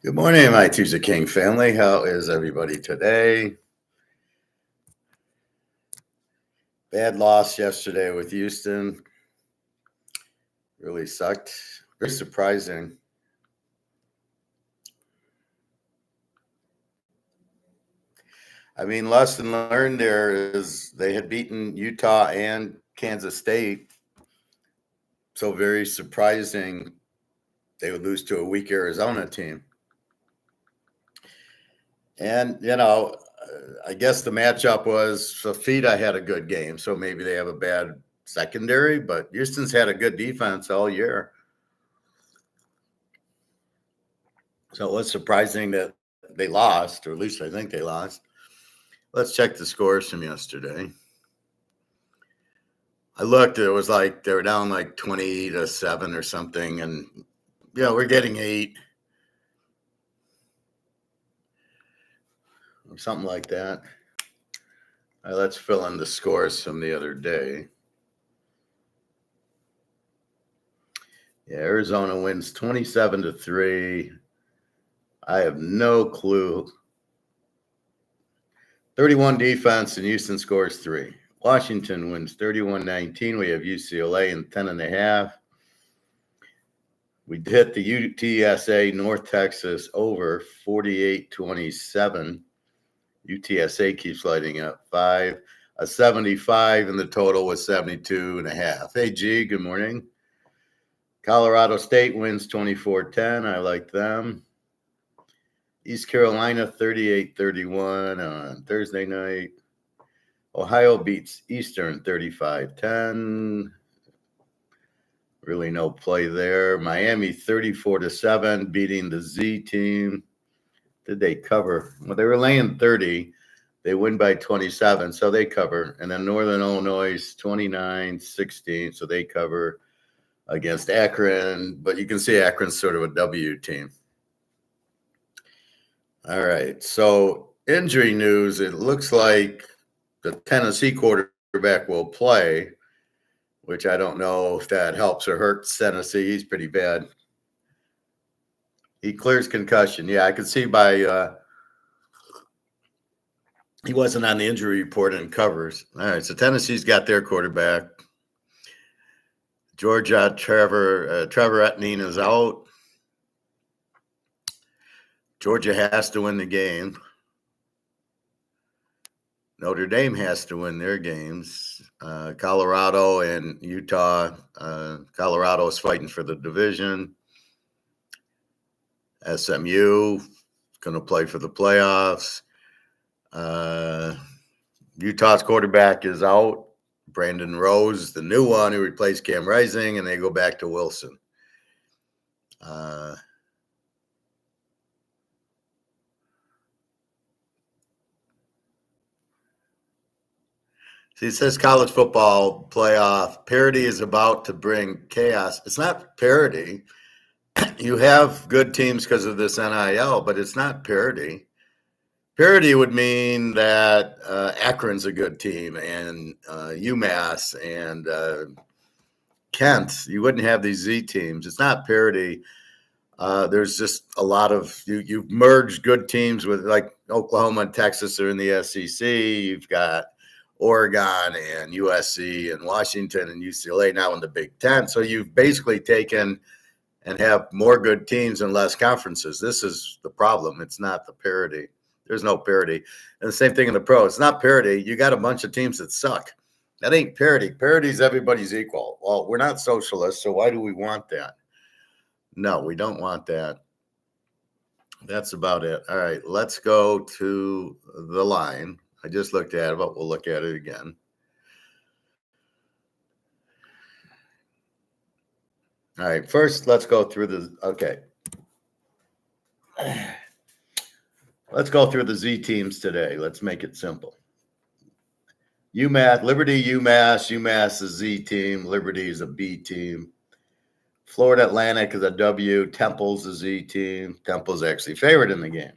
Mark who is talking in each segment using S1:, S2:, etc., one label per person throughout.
S1: Good morning, my Teaserking family. How is everybody today? Bad loss yesterday with Houston. Really sucked. Very surprising. I mean, lesson learned there is they had beaten Utah and Kansas State. So very surprising they would lose to a weak Arizona team. And, I guess the matchup was Fafita had a good game, so maybe they have a bad secondary, but Houston's had a good defense all year. So it was surprising that they lost, or at least I think they lost. Let's check the scores from yesterday. I looked, it was like they were down like 20-7 or something, and we're getting 8 or something like that. All right, let's fill in the scores from the other day. Yeah, Arizona wins 27-3. I have no clue. 31 defense, and Houston scores 3. Washington wins 31-19. We have UCLA in 10.5. We hit the UTSA North Texas over 48-27. UTSA keeps lighting up. 75, and the total was 72.5. Hey, G, good morning. Colorado State wins 24-10. I like them. East Carolina 38-31 on Thursday night. Ohio beats Eastern 35-10. Really no play there. Miami 34-7 beating the Z team. Did they cover? Well, they were laying 30. They win by 27, so they cover. And then Northern Illinois 29-16, so they cover against Akron. But you can see Akron's sort of a W team. All right, so injury news, it looks like the Tennessee quarterback will play, which I don't know if that helps or hurts Tennessee. He's pretty bad. He clears concussion. Yeah, I could see by he wasn't on the injury report and covers. All right, so Tennessee's got their quarterback. Georgia, Trevor Etienne is out. Georgia has to win the game. Notre Dame has to win their games. Colorado and Utah. Colorado is fighting for the division. SMU going to play for the playoffs. Utah's quarterback is out. Brandon Rose, the new one who replaced Cam Rising, and they go back to Wilson. See, it says college football playoff parity is about to bring chaos. It's not parity. You have good teams because of this NIL, but it's not parity. Parity would mean that Akron's a good team and UMass and Kent. You wouldn't have these Z teams. It's not parity. There's just a lot of you've merged good teams with like Oklahoma and Texas are in the SEC. You've got Oregon and USC and Washington and UCLA now in the Big Ten. So you've basically taken and have more good teams and less conferences. This is the problem. It's not the parity. There's no parity. And the same thing in the pro. It's not parity. You got a bunch of teams that suck. That ain't parity. Parity is everybody's equal. Well, we're not socialists, so why do we want that? No, we don't want that. That's about it. All right, let's go to the line. I just looked at it, but we'll look at it again. All right, first let's go through the, okay. Let's go through the Z teams today. Let's make it simple. UMass, Liberty, UMass is a Z team. Liberty is a B team. Florida Atlantic is a W. Temple's a Z team. Temple's actually favored in the game.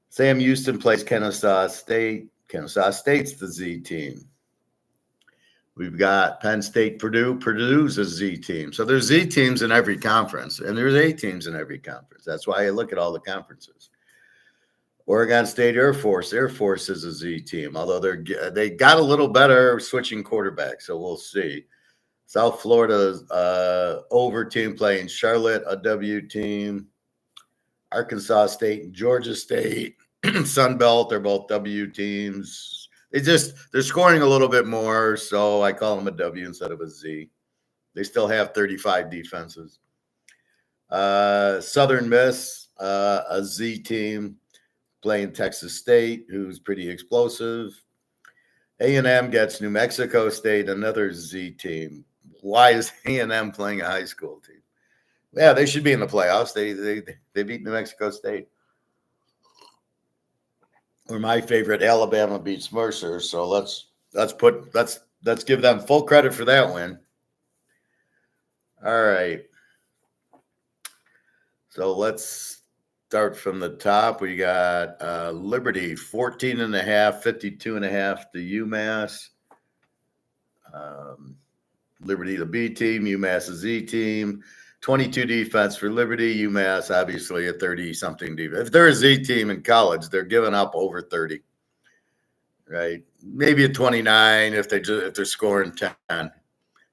S1: Sam Houston plays Kennesaw State. Kennesaw State's the Z team. We've got Penn State, Purdue. Purdue's a Z team. So there's Z teams in every conference, and there's A teams in every conference. That's why I look at all the conferences. Oregon State Air Force. Air Force is a Z team, although they got a little better switching quarterbacks, so we'll see. South Florida's over team playing Charlotte, a W team. Arkansas State and Georgia State, Sun Belt, they're both W teams. They're scoring a little bit more, so I call them a W instead of a Z. They still have 35 defenses. Southern Miss, a Z team, playing Texas State, who's pretty explosive. A&M gets New Mexico State, another Z team. Why is A&M playing a high school team? Yeah, they should be in the playoffs. They beat New Mexico State. Or my favorite, Alabama beats Mercer. So let's give them full credit for that win. All right. So let's start from the top. We got Liberty 14.5, 52.5 to UMass. Liberty the B team, UMass the Z team. 22 defense for Liberty, UMass obviously a 30-something defense. If they're a Z team in college, they're giving up over 30, right? Maybe a 29 if they're scoring 10.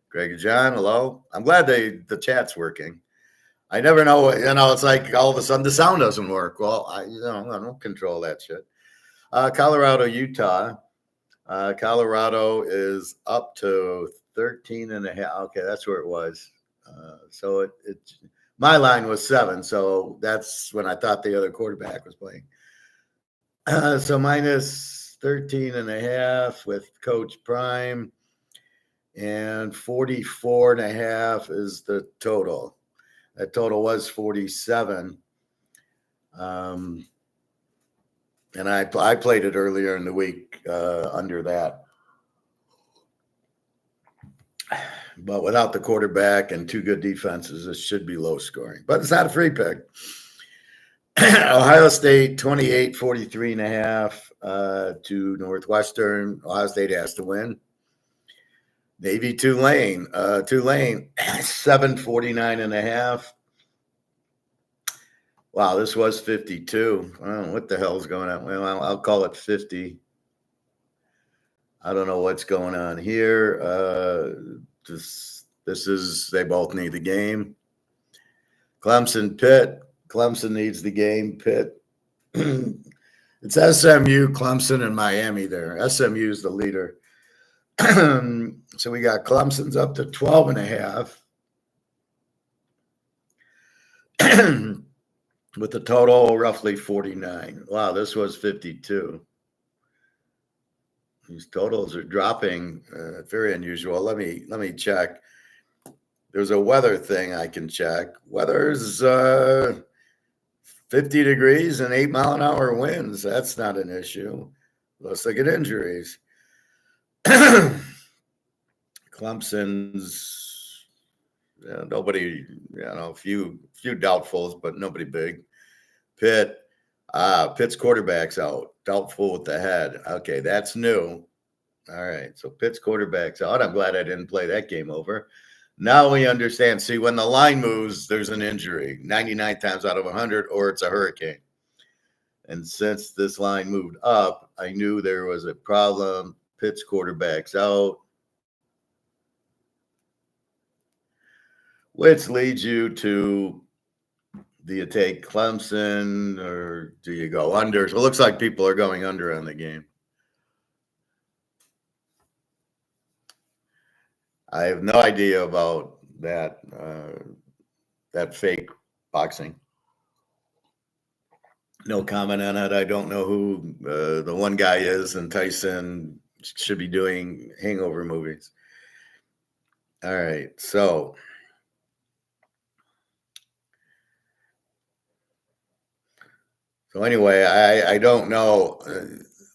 S1: Greg and John, hello. I'm glad the chat's working. I never know, it's like all of a sudden the sound doesn't work. Well, I don't control that shit. Colorado, Utah. Colorado is up to 13.5. Okay, that's where it was. So it my line was 7, so that's when I thought the other quarterback was playing. So minus 13.5 with Coach Prime, and 44.5 is the total. That total was 47. And I played it earlier in the week under that. But without the quarterback and 2 good defenses, it should be low scoring. But it's not a free pick. Ohio State, 28, 43.5 to Northwestern. Ohio State has to win. Navy, Tulane. Tulane, 749.5. Wow, this was 52. I don't know what the hell's going on. Well, I'll call it 50. I don't know what's going on here. This is, they both need the game. Clemson, Pitt. Clemson needs the game. Pitt. It's SMU, Clemson, and Miami there. SMU is the leader. So we got Clemson's up to 12.5. With the total roughly 49. Wow, this was 52. These totals are dropping. Very unusual. Let me check. There's a weather thing I can check. Weather's 50 degrees and 8-mile-an-hour winds. That's not an issue. Let's look at injuries. Clemson's nobody, few doubtfuls, but nobody big. Pitt's quarterback's out. Doubtful with the head. Okay, that's new. All right, so Pitt's quarterback's out. I'm glad I didn't play that game over. Now we understand. See, when the line moves, there's an injury 99 times out of 100, or it's a hurricane. And since this line moved up, I knew there was a problem. Pitt's quarterback's out. Which leads you to, do you take Clemson or do you go under? So it looks like people are going under on the game. I have no idea about that fake boxing. No comment on it. I don't know who the one guy is, and Tyson should be doing hangover movies. All right, so anyway, I don't know.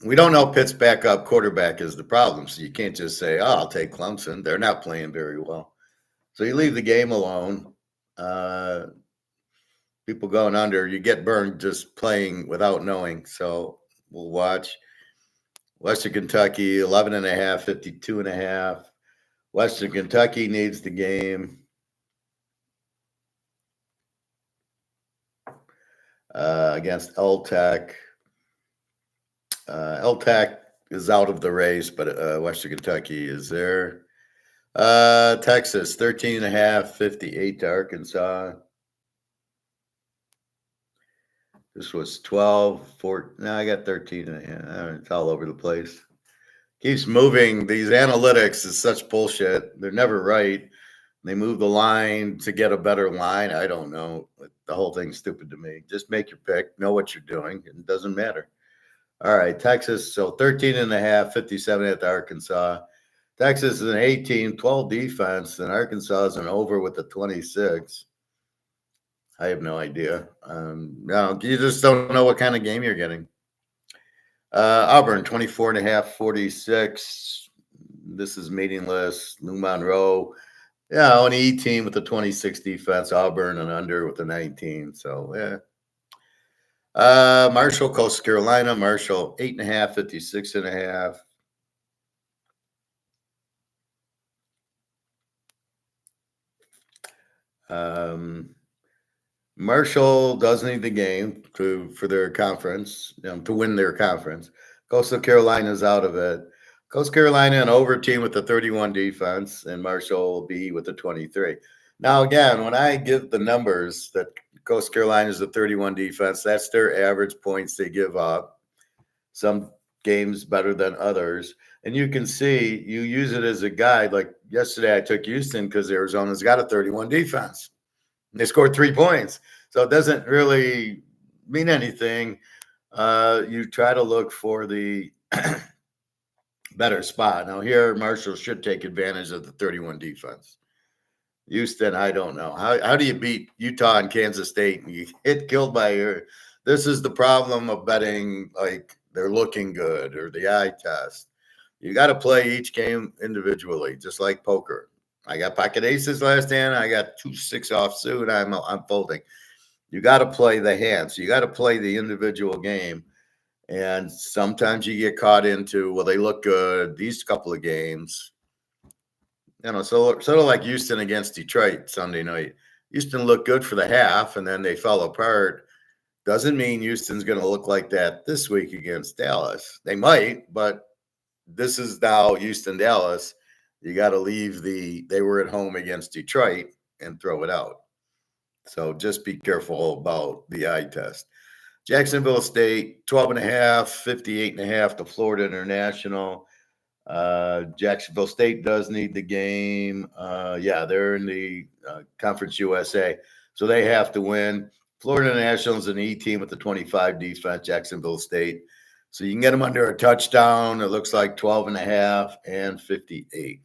S1: We don't know Pitt's backup quarterback is the problem, so you can't just say, I'll take Clemson. They're not playing very well. So you leave the game alone. People going under, you get burned just playing without knowing. So we'll watch. Western Kentucky, 11.5, 52.5. Western Kentucky needs the game. Against LTech. LTech is out of the race, but Western Kentucky is there. Texas, 13.5, 58 to Arkansas. This was 12, 14. No, I got 13. It's all over the place. Keeps moving. These analytics is such bullshit. They're never right. They move the line to get a better line. I don't know. The whole thing's stupid to me. Just make your pick. Know what you're doing. It doesn't matter. All right, Texas. So 13.5, 57 at the Arkansas. Texas is an 18, 12 defense, and Arkansas is an over with a 26. I have no idea. No, you just don't know what kind of game you're getting. Auburn, 24.5, 46. This is meaningless. Lou Monroe. Yeah, on E team with the 26 defense, Auburn and under with the 19. So, yeah. Marshall, Coastal Carolina. Marshall, 8.5, 56.5. Marshall does need the game for their conference, to win their conference. Coastal Carolina's out of it. Coastal Carolina, an over team with the 31 defense, and Marshall will be with the 23. Now, again, when I give the numbers that Coastal Carolina is the 31 defense, that's their average points they give up. Some games better than others. And you can see, you use it as a guide. Like yesterday, I took Houston because Arizona's got a 31 defense. They scored 3 points. So it doesn't really mean anything. You try to look for the better spot. Now here, Marshall should take advantage of the 31 defense. Houston, I don't know. How do you beat Utah and Kansas State and you get killed by your – this is the problem of betting like they're looking good or the eye test. You got to play each game individually, just like poker. I got pocket aces last hand. I got 2-6 offsuit. I'm folding. You got to play the hands. You got to play the individual game. And sometimes you get caught into, well, they look good these couple of games. Sort of like Houston against Detroit Sunday night. Houston looked good for the half, and then they fell apart. Doesn't mean Houston's going to look like that this week against Dallas. They might, but this is now Houston-Dallas. You got to leave they were at home against Detroit and throw it out. So just be careful about the eye test. Jacksonville State, 12.5, 58.5 to Florida International. Jacksonville State does need the game. They're in the Conference USA. So they have to win. Florida International is an E team with the 25 defense, Jacksonville State. So you can get them under a touchdown. It looks like 12.5 and 58.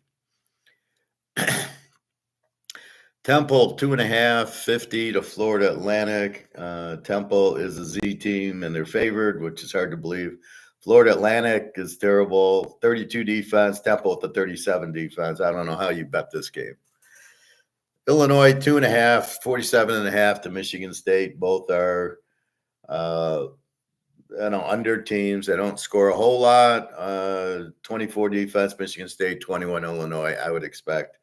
S1: Temple, 2.5, 50 to Florida Atlantic. Temple is a Z team, and they're favored, which is hard to believe. Florida Atlantic is terrible. 32 defense. Temple with the 37 defense. I don't know how you bet this game. Illinois, 2.5, 47.5 to Michigan State. Both are under teams. They don't score a whole lot. 24 defense, Michigan State, 21 Illinois. I would expect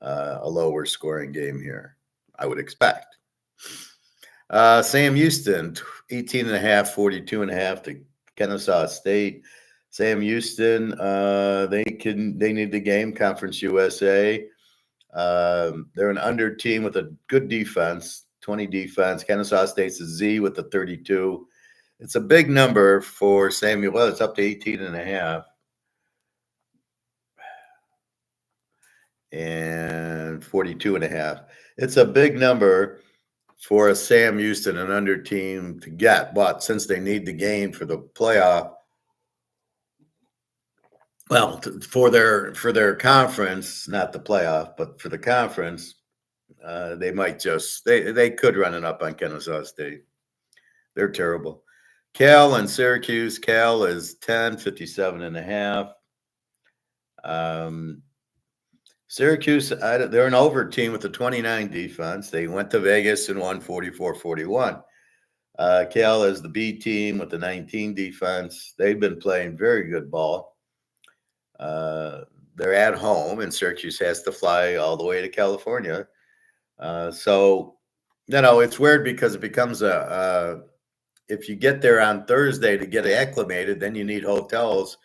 S1: a lower scoring game here. I would expect. Sam Houston, 18.5, 42.5 to Kennesaw State. Sam Houston, they need the game, Conference USA. They're an under team with a good defense, 20 defense. Kennesaw State's a Z with the 32. It's a big number for Samuel. Well, it's up to 18.5. And 42.5. It's a big number for a Sam Houston, an under team, to get. But since they need the game for the playoff, well, for their conference, not the playoff, but for the conference, they might just they could run it up on Kennesaw State. They're terrible. Cal and Syracuse. Cal is 10, 57.5. Syracuse, they're an over team with a 29 defense. They went to Vegas and won 44-41. Cal is the B team with the 19 defense. They've been playing very good ball. they're at home, and Syracuse has to fly all the way to California. So, it's weird because it becomes if you get there on Thursday to get acclimated, then you need hotels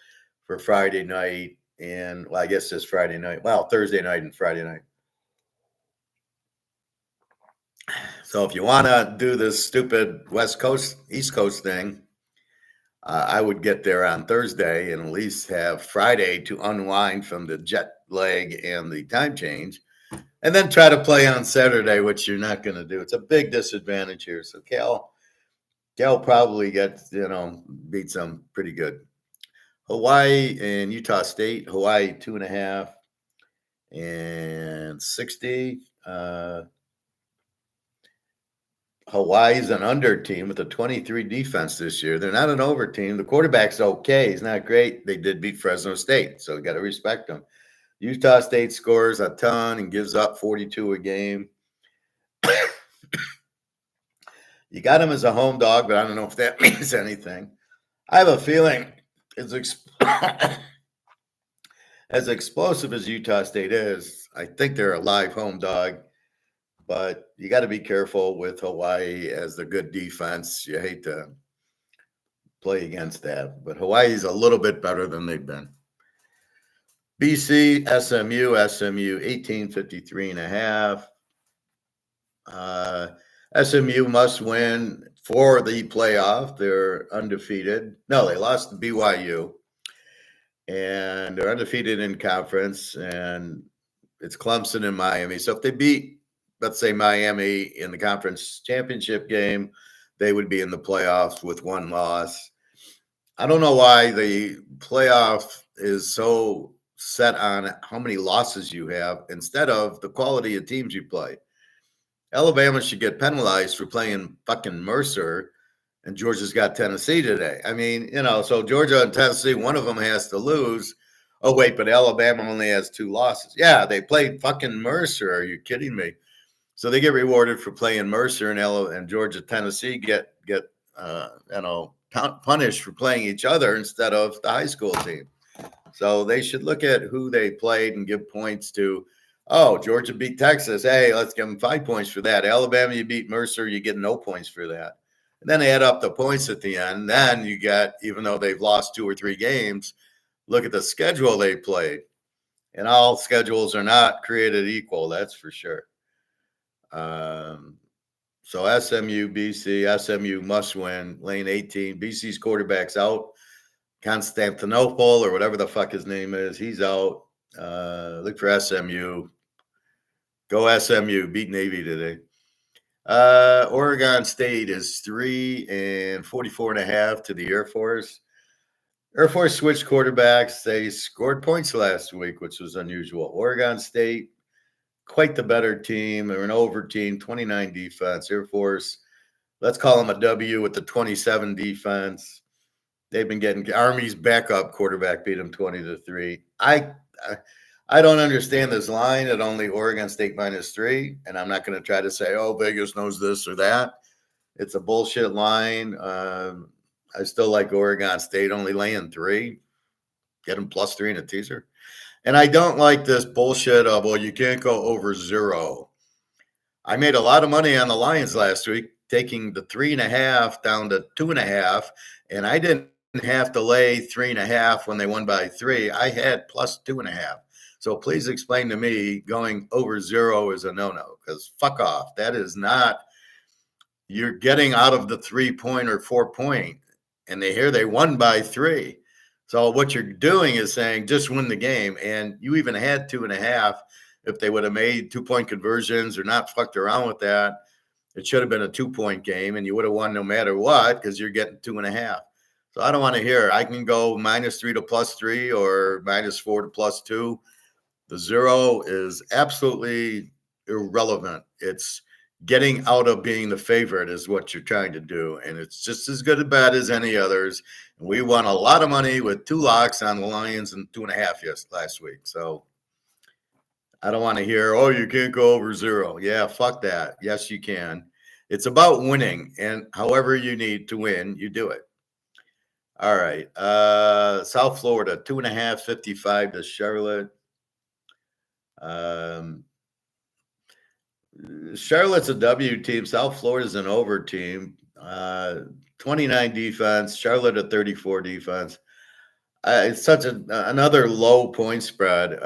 S1: for Friday night and, well, I guess it's Friday night. Well, Thursday night and Friday night. So if you want to do this stupid West Coast, East Coast thing, I would get there on Thursday and at least have Friday to unwind from the jet lag and the time change, and then try to play on Saturday, which you're not going to do. It's a big disadvantage here. So Cal probably gets, beats them pretty good. Hawaii and Utah State. Hawaii 2.5 and 60. Hawaii's an under team with a 23 defense this year. They're not an over team. The quarterback's okay. He's not great. They did beat Fresno State, so you got to respect them. Utah State scores a ton and gives up 42 a game. You got him as a home dog, but I don't know if that means anything. I have a feeling as explosive as Utah State is, I think they're a live home dog. But you got to be careful with Hawaii as the good defense. You hate to play against that. But Hawaii's a little bit better than they've been. BC, SMU 1853.5. SMU must win for the playoff. They're undefeated. No, they lost to BYU. And they're undefeated in conference. And it's Clemson and Miami. So if they beat, let's say, Miami in the conference championship game, they would be in the playoffs with one loss. I don't know why the playoff is so set on how many losses you have instead of the quality of teams you play. Alabama should get penalized for playing fucking Mercer, and Georgia's got Tennessee today. I mean, so Georgia and Tennessee, one of them has to lose. Oh, wait, but Alabama only has 2 losses. Yeah, they played fucking Mercer. Are you kidding me? So they get rewarded for playing Mercer, and Georgia, Tennessee get punished for playing each other instead of the high school team. So they should look at who they played and give points to. Oh, Georgia beat Texas. Hey, let's give them 5 points for that. Alabama, you beat Mercer, you get no points for that. And then they add up the points at the end. Then you get, even though they've lost 2 or 3 games, look at the schedule they played. And all schedules are not created equal, that's for sure. So SMU, BC, SMU must win. Lane 18. BC's quarterback's out. Constantinople, or whatever the fuck his name is, he's out. Look for SMU. Go SMU. Beat Navy today. Oregon State is 3 and 44.5 to the Air Force. Air Force switched quarterbacks. They scored points last week, which was unusual. Oregon State, quite the better team. They're an over team, 29 defense. Air Force, let's call them a W with the 27 defense. They've been getting Army's backup quarterback beat them 20-3. I don't understand this line at only Oregon State -3, and I'm not going to try to say, oh, Vegas knows this or that. It's a bullshit line. I still like Oregon State only laying 3. Get them +3 in a teaser. And I don't like this bullshit of, well, you can't go over 0. I made a lot of money on the Lions last week, taking the 3.5 down to 2.5, and I didn't have to lay 3.5 when they won by 3. I had +2.5. So please explain to me going over 0 is a no-no, because fuck off. That is not, you're getting out of the 3-point or 4-point, and they won by 3. So what you're doing is saying just win the game, and you even had 2.5. If they would have made 2-point conversions or not fucked around with that, it should have been a 2-point game, and you would have won no matter what because you're getting 2.5. So I don't want to hear. I can go -3 to +3 or -4 to +2. The 0 is absolutely irrelevant. It's getting out of being the favorite is what you're trying to do, and it's just as good a bet as any others. We won a lot of money with 2 locks on the Lions and 2.5 last week. So I don't want to hear, oh, you can't go over 0. Yeah, fuck that. Yes, you can. It's about winning, and however you need to win, you do it. All right. South Florida, 2.5, 55 to Charlotte. Charlotte's a W team. South Florida's an over team. 29 defense. Charlotte a 34 defense. It's such another low point spread.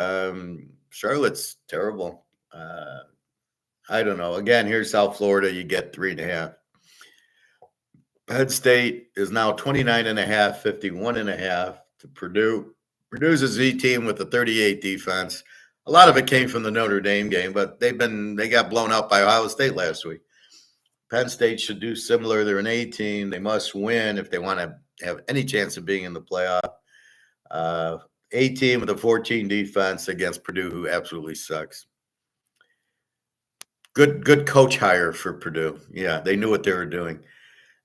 S1: Charlotte's terrible. I don't know. Again, here's South Florida. You get 3.5. Penn State is now 29.5, 51.5 to Purdue. Purdue's a Z team with a 38 defense. A lot of it came from the Notre Dame game, but they got blown out by Ohio State last week. Penn State should do similar. They're an A team. They must win if they want to have any chance of being in the playoff. A team with a 14 defense against Purdue, who absolutely sucks. Good coach hire for Purdue. Yeah, they knew what they were doing.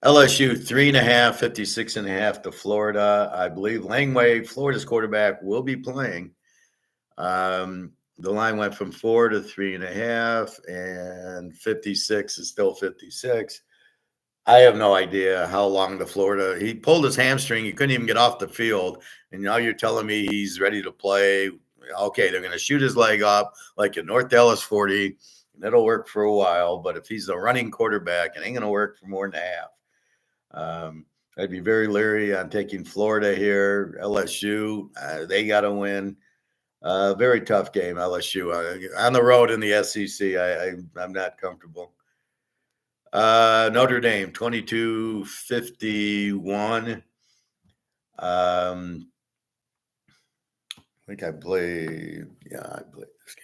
S1: LSU 3.5, 56.5 to Florida. I believe Langway, Florida's quarterback, will be playing. The line went from 4 to 3.5, and 56 is still 56. I have no idea how long he pulled his hamstring. He couldn't even get off the field. And now you're telling me he's ready to play. Okay, they're going to shoot his leg up like in North Dallas 40. And that'll work for a while. But if he's a running quarterback, it ain't going to work for more than a half. I'd be very leery on taking Florida here. LSU, they got to win. Very tough game, LSU. On the road in the SEC, I'm not comfortable. Notre Dame, 22-51. I think I played this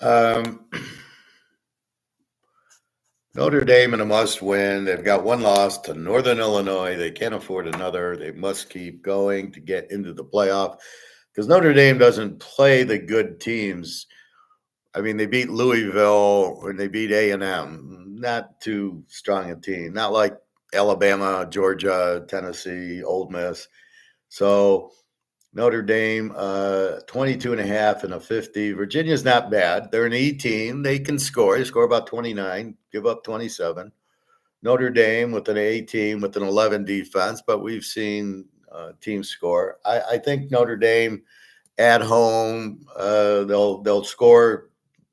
S1: game. Notre Dame in a must win. They've got one loss to Northern Illinois. They can't afford another. They must keep going to get into the playoff because Notre Dame doesn't play the good teams. I mean, they beat Louisville and they beat A&M. Not too strong a team. Not like Alabama, Georgia, Tennessee, Ole Miss. So Notre Dame, 22.5 and a 50. Virginia's not bad. They're an E team. They can score. They score about 29, give up 27. Notre Dame with an A team with an 11 defense, but we've seen teams score. I think Notre Dame at home, they'll score.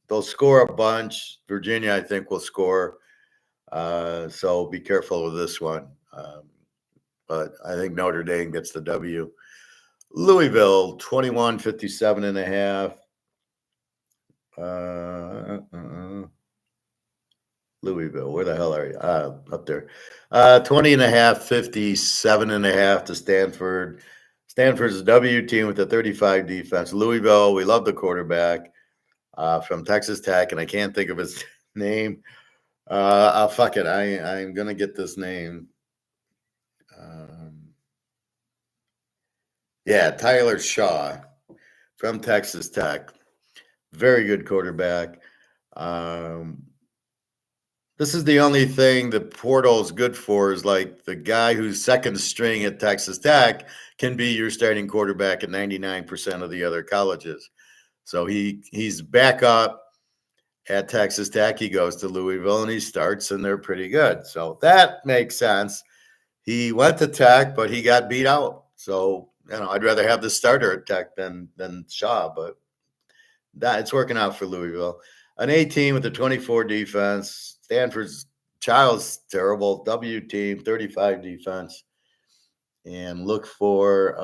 S1: They'll score a bunch. Virginia, I think, will score. So be careful with this one. But I think Notre Dame gets the W. Louisville, 21, 57.5. Louisville, where the hell are you? Up there. 20.5, 57.5 to Stanford. Stanford's a W team with a 35 defense. Louisville, we love the quarterback from Texas Tech, and I can't think of his name. Fuck it. I'm going to get this name. Tyler Shaw from Texas Tech. Very good quarterback. This is the only thing the portal is good for is like the guy who's second string at Texas Tech can be your starting quarterback at 99% of the other colleges. So he's back up at Texas Tech. He goes to Louisville and he starts, and they're pretty good. So that makes sense. He went to Tech, but he got beat out. So, I'd rather have the starter at Tech than Shaw, but it's working out for Louisville. An A team with a 24 defense. Stanford's Child's terrible. W team, 35 defense. And look for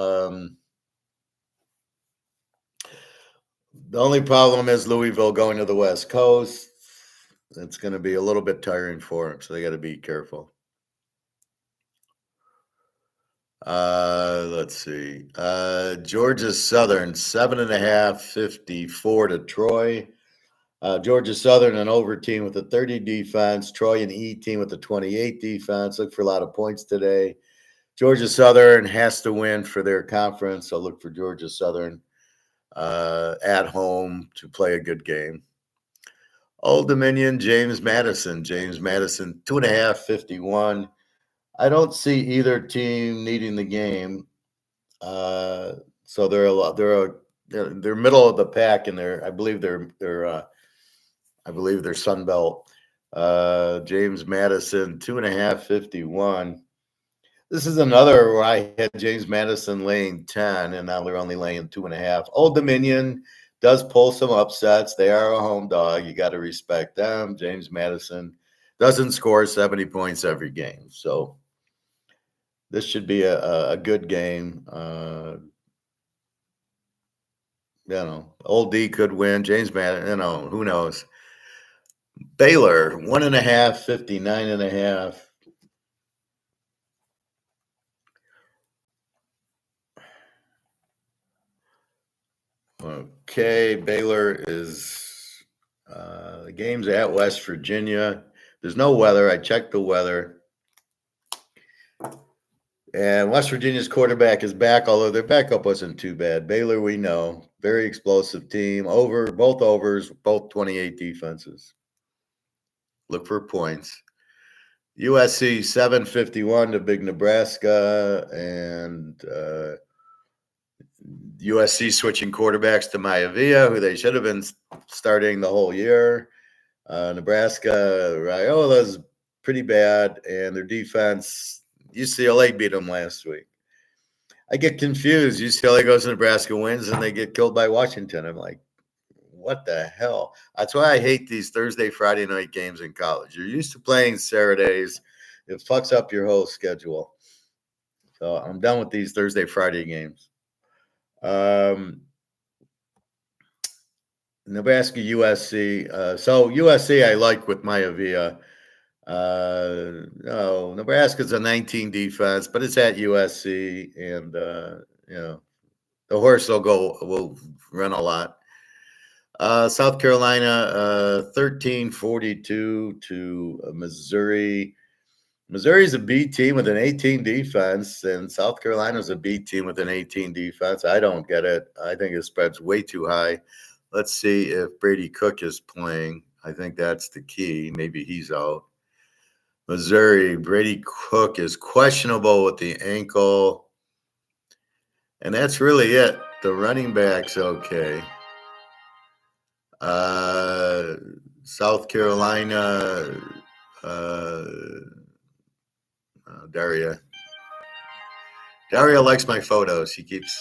S1: the only problem is Louisville going to the West Coast. It's going to be a little bit tiring for them, so they got to be careful. Let's see. Georgia Southern, 7.5, 54 to Troy. Georgia Southern, an over team with a 30 defense. Troy, an E team with a 28 defense. Look for a lot of points today. Georgia Southern has to win for their conference, so look for Georgia Southern at home to play a good game. Old Dominion, James Madison. James Madison, 2.5, 51. I don't see either team needing the game. So they're middle of the pack, and I believe they're Sun Belt. James Madison, 2.5, 51. This is another where I had James Madison laying 10, and now they're only laying 2.5. Old Dominion, does pull some upsets. They are a home dog. You got to respect them. James Madison doesn't score 70 points every game. So this should be a good game. Old D could win. James Madison, who knows? Baylor, 1.5, 59.5. Okay, Baylor is the game's at West Virginia. There's no weather. I checked the weather. And West Virginia's quarterback is back, although their backup wasn't too bad. Baylor, we know, very explosive team. Both overs, both 28 defenses. Look for points. USC 751 to Big Nebraska, and USC switching quarterbacks to Maivia, who they should have been starting the whole year. Nebraska, Raiola's pretty bad, and their defense, UCLA beat them last week. I get confused. UCLA goes to Nebraska, wins, and they get killed by Washington. I'm like, what the hell? That's why I hate these Thursday, Friday night games in college. You're used to playing Saturdays. It fucks up your whole schedule. So I'm done with these Thursday, Friday games. Nebraska, USC. So USC I like with Maivia. No, Nebraska's a 19 defense, but it's at USC, and the horse will run a lot. South Carolina, 13-42 to Missouri. Missouri's a B team with an 18 defense, and South Carolina's a B team with an 18 defense. I don't get it. I think the spread's way too high. Let's see if Brady Cook is playing. I think that's the key. Maybe he's out. Missouri, Brady Cook is questionable with the ankle. And that's really it. The running back's okay. South Carolina, Daria. Daria likes my photos. She keeps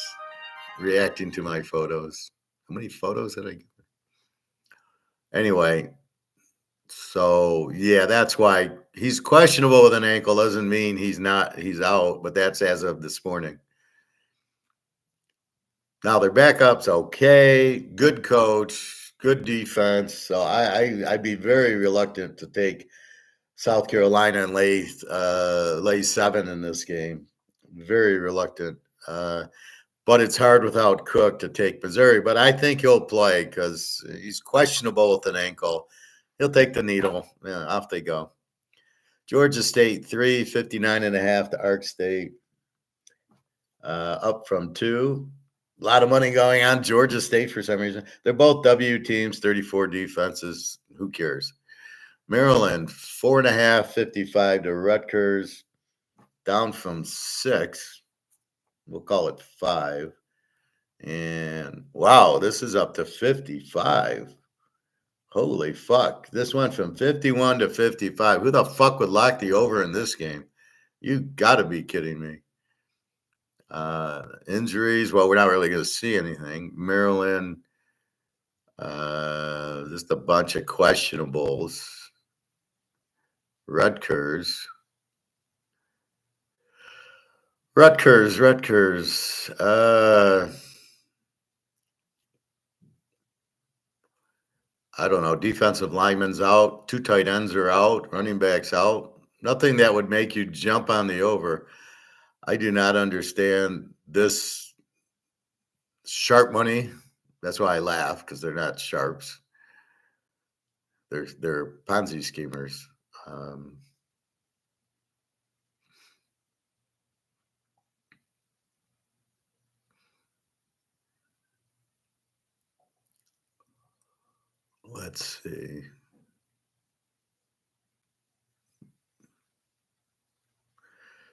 S1: reacting to my photos. How many photos did I get? Anyway, so yeah, that's why he's questionable with an ankle. Doesn't mean he's out, but that's as of this morning. Now their backup's okay, good coach, good defense. So I'd be very reluctant to take South Carolina and lay 7 in this game. Very reluctant. But it's hard without Cook to take Missouri. But I think he'll play because he's questionable with an ankle. He'll take the needle. Yeah, off they go. Georgia State 3, 59.5 to Ark State. Up from 2. A lot of money going on Georgia State for some reason. They're both W teams, 34 defenses. Who cares? Maryland, 4.5, 55 to Rutgers. Down from 6. We'll call it 5. And wow, this is up to 55. Holy fuck. This went from 51 to 55. Who the fuck would lock the over in this game? You got to be kidding me. Injuries, well, we're not really going to see anything. Maryland, just a bunch of questionables. Rutgers. I don't know. Defensive linemen's out. 2 tight ends are out. Running backs out. Nothing that would make you jump on the over. I do not understand this sharp money. That's why I laugh, because they're not sharps. They're Ponzi schemers. Let's see.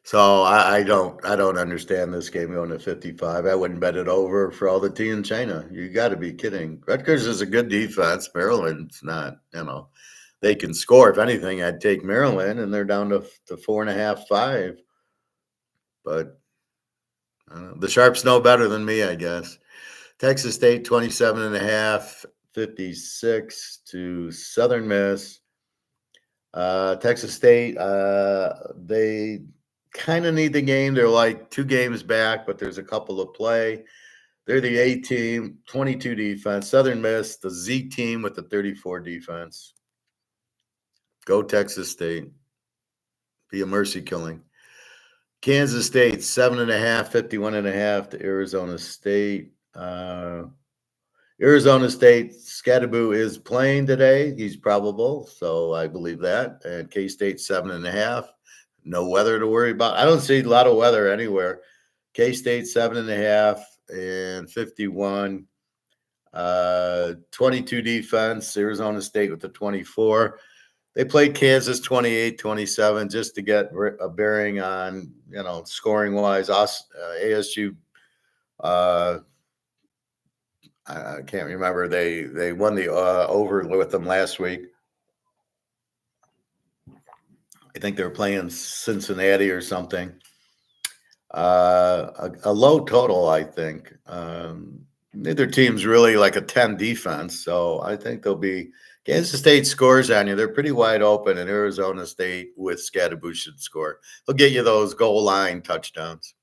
S1: So I don't understand this game going to 55. I wouldn't bet it over for all the tea in China. You got to be kidding. Rutgers is a good defense. Maryland's not. They can score. If anything, I'd take Maryland, and they're down to 4.5, 5. But the sharps know better than me, I guess. Texas State 27.5, 56 to Southern Miss. Texas State, they kind of need the game. They're like 2 games back, but there's a couple of play. They're the A team, 22 defense. Southern Miss, the Z team with the 34 defense. Go Texas State. Be a mercy killing. Kansas State, 7.5, 51.5 to Arizona State. Arizona State, Scadaboo is playing today. He's probable, so I believe that. And K-State, 7.5. No weather to worry about. I don't see a lot of weather anywhere. K-State, 7.5 and 51. 22 defense. Arizona State with the 24. They played Kansas 28-27 just to get a bearing on, scoring wise. ASU, I can't remember. They won the over with them last week. I think they were playing Cincinnati or something. A low total, I think. Neither team's really like a 10 defense, so I think they'll be. Kansas State scores on you. They're pretty wide open, and Arizona State with Scadaboo should score. They'll get you those goal line touchdowns.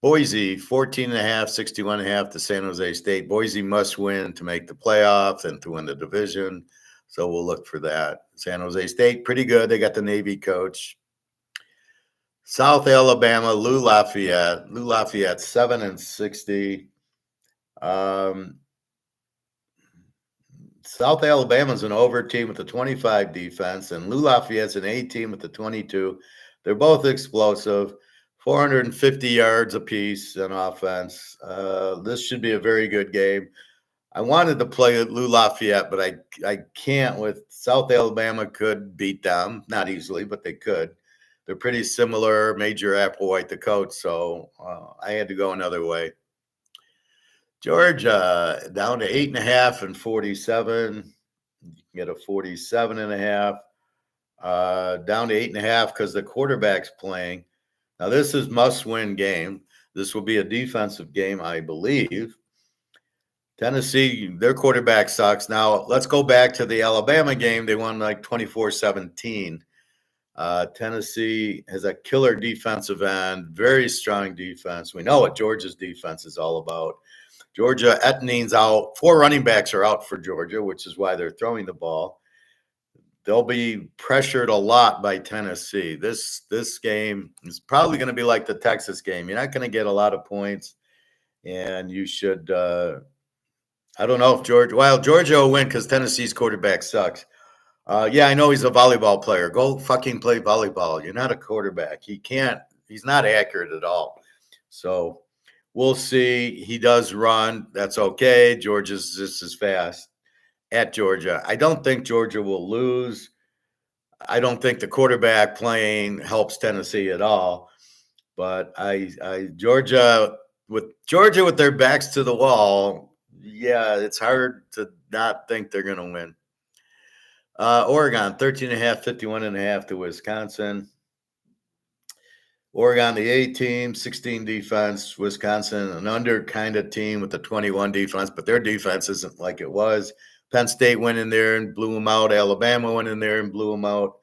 S1: Boise, 14.5, 61.5 to San Jose State. Boise must win to make the playoffs and to win the division, so we'll look for that. San Jose State, pretty good. They got the Navy coach. South Alabama, Lou Lafayette. Lou Lafayette, 7-60. South Alabama's an over team with the 25 defense, and Lou Lafayette's an A team with the 22. They're both explosive, 450 yards apiece in offense. This should be a very good game. I wanted to play Lou Lafayette, but I can't. With South Alabama could beat them, not easily, but they could. They're pretty similar. Major Applewhite, the coach, so I had to go another way. Georgia down to 8.5 and 47. You can get a 47.5. Down to 8.5 because the quarterback's playing. Now this is must-win game. This will be a defensive game, I believe. Tennessee, their quarterback sucks. Now let's go back to the Alabama game. They won like 24-17. Tennessee has a killer defensive end, very strong defense. We know what Georgia's defense is all about. Georgia, Etnine's out. 4 running backs are out for Georgia, which is why they're throwing the ball. They'll be pressured a lot by Tennessee. This game is probably going to be like the Texas game. You're not going to get a lot of points, and you should I don't know if Georgia will win because Tennessee's quarterback sucks. Yeah, I know he's a volleyball player. Go fucking play volleyball. You're not a quarterback. He's not accurate at all. So we'll see. He does run. That's okay. Georgia's just as fast at Georgia. I don't think Georgia will lose. I don't think the quarterback playing helps Tennessee at all. But Georgia with their backs to the wall, yeah, it's hard to not think they're going to win. Oregon, 13.5, 51.5 to Wisconsin. Oregon, the A team, 16 defense. Wisconsin, an under kind of team with the 21 defense, but their defense isn't like it was. Penn State went in there and blew them out. Alabama went in there and blew them out.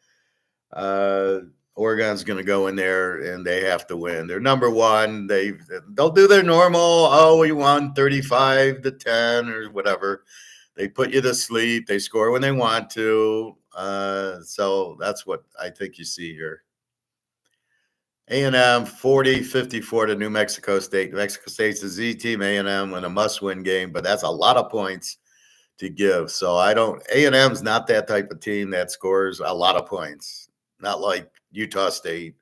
S1: Oregon's going to go in there and they have to win. They're number one. They'll do their normal, we won 35-10 or whatever. They put you to sleep. They score when they want to. So that's what I think you see here. A&M 40-54 to New Mexico State. New Mexico State's a Z team. A&M win a must-win game, but that's a lot of points to give. So A&M's not that type of team that scores a lot of points. Not like Utah State.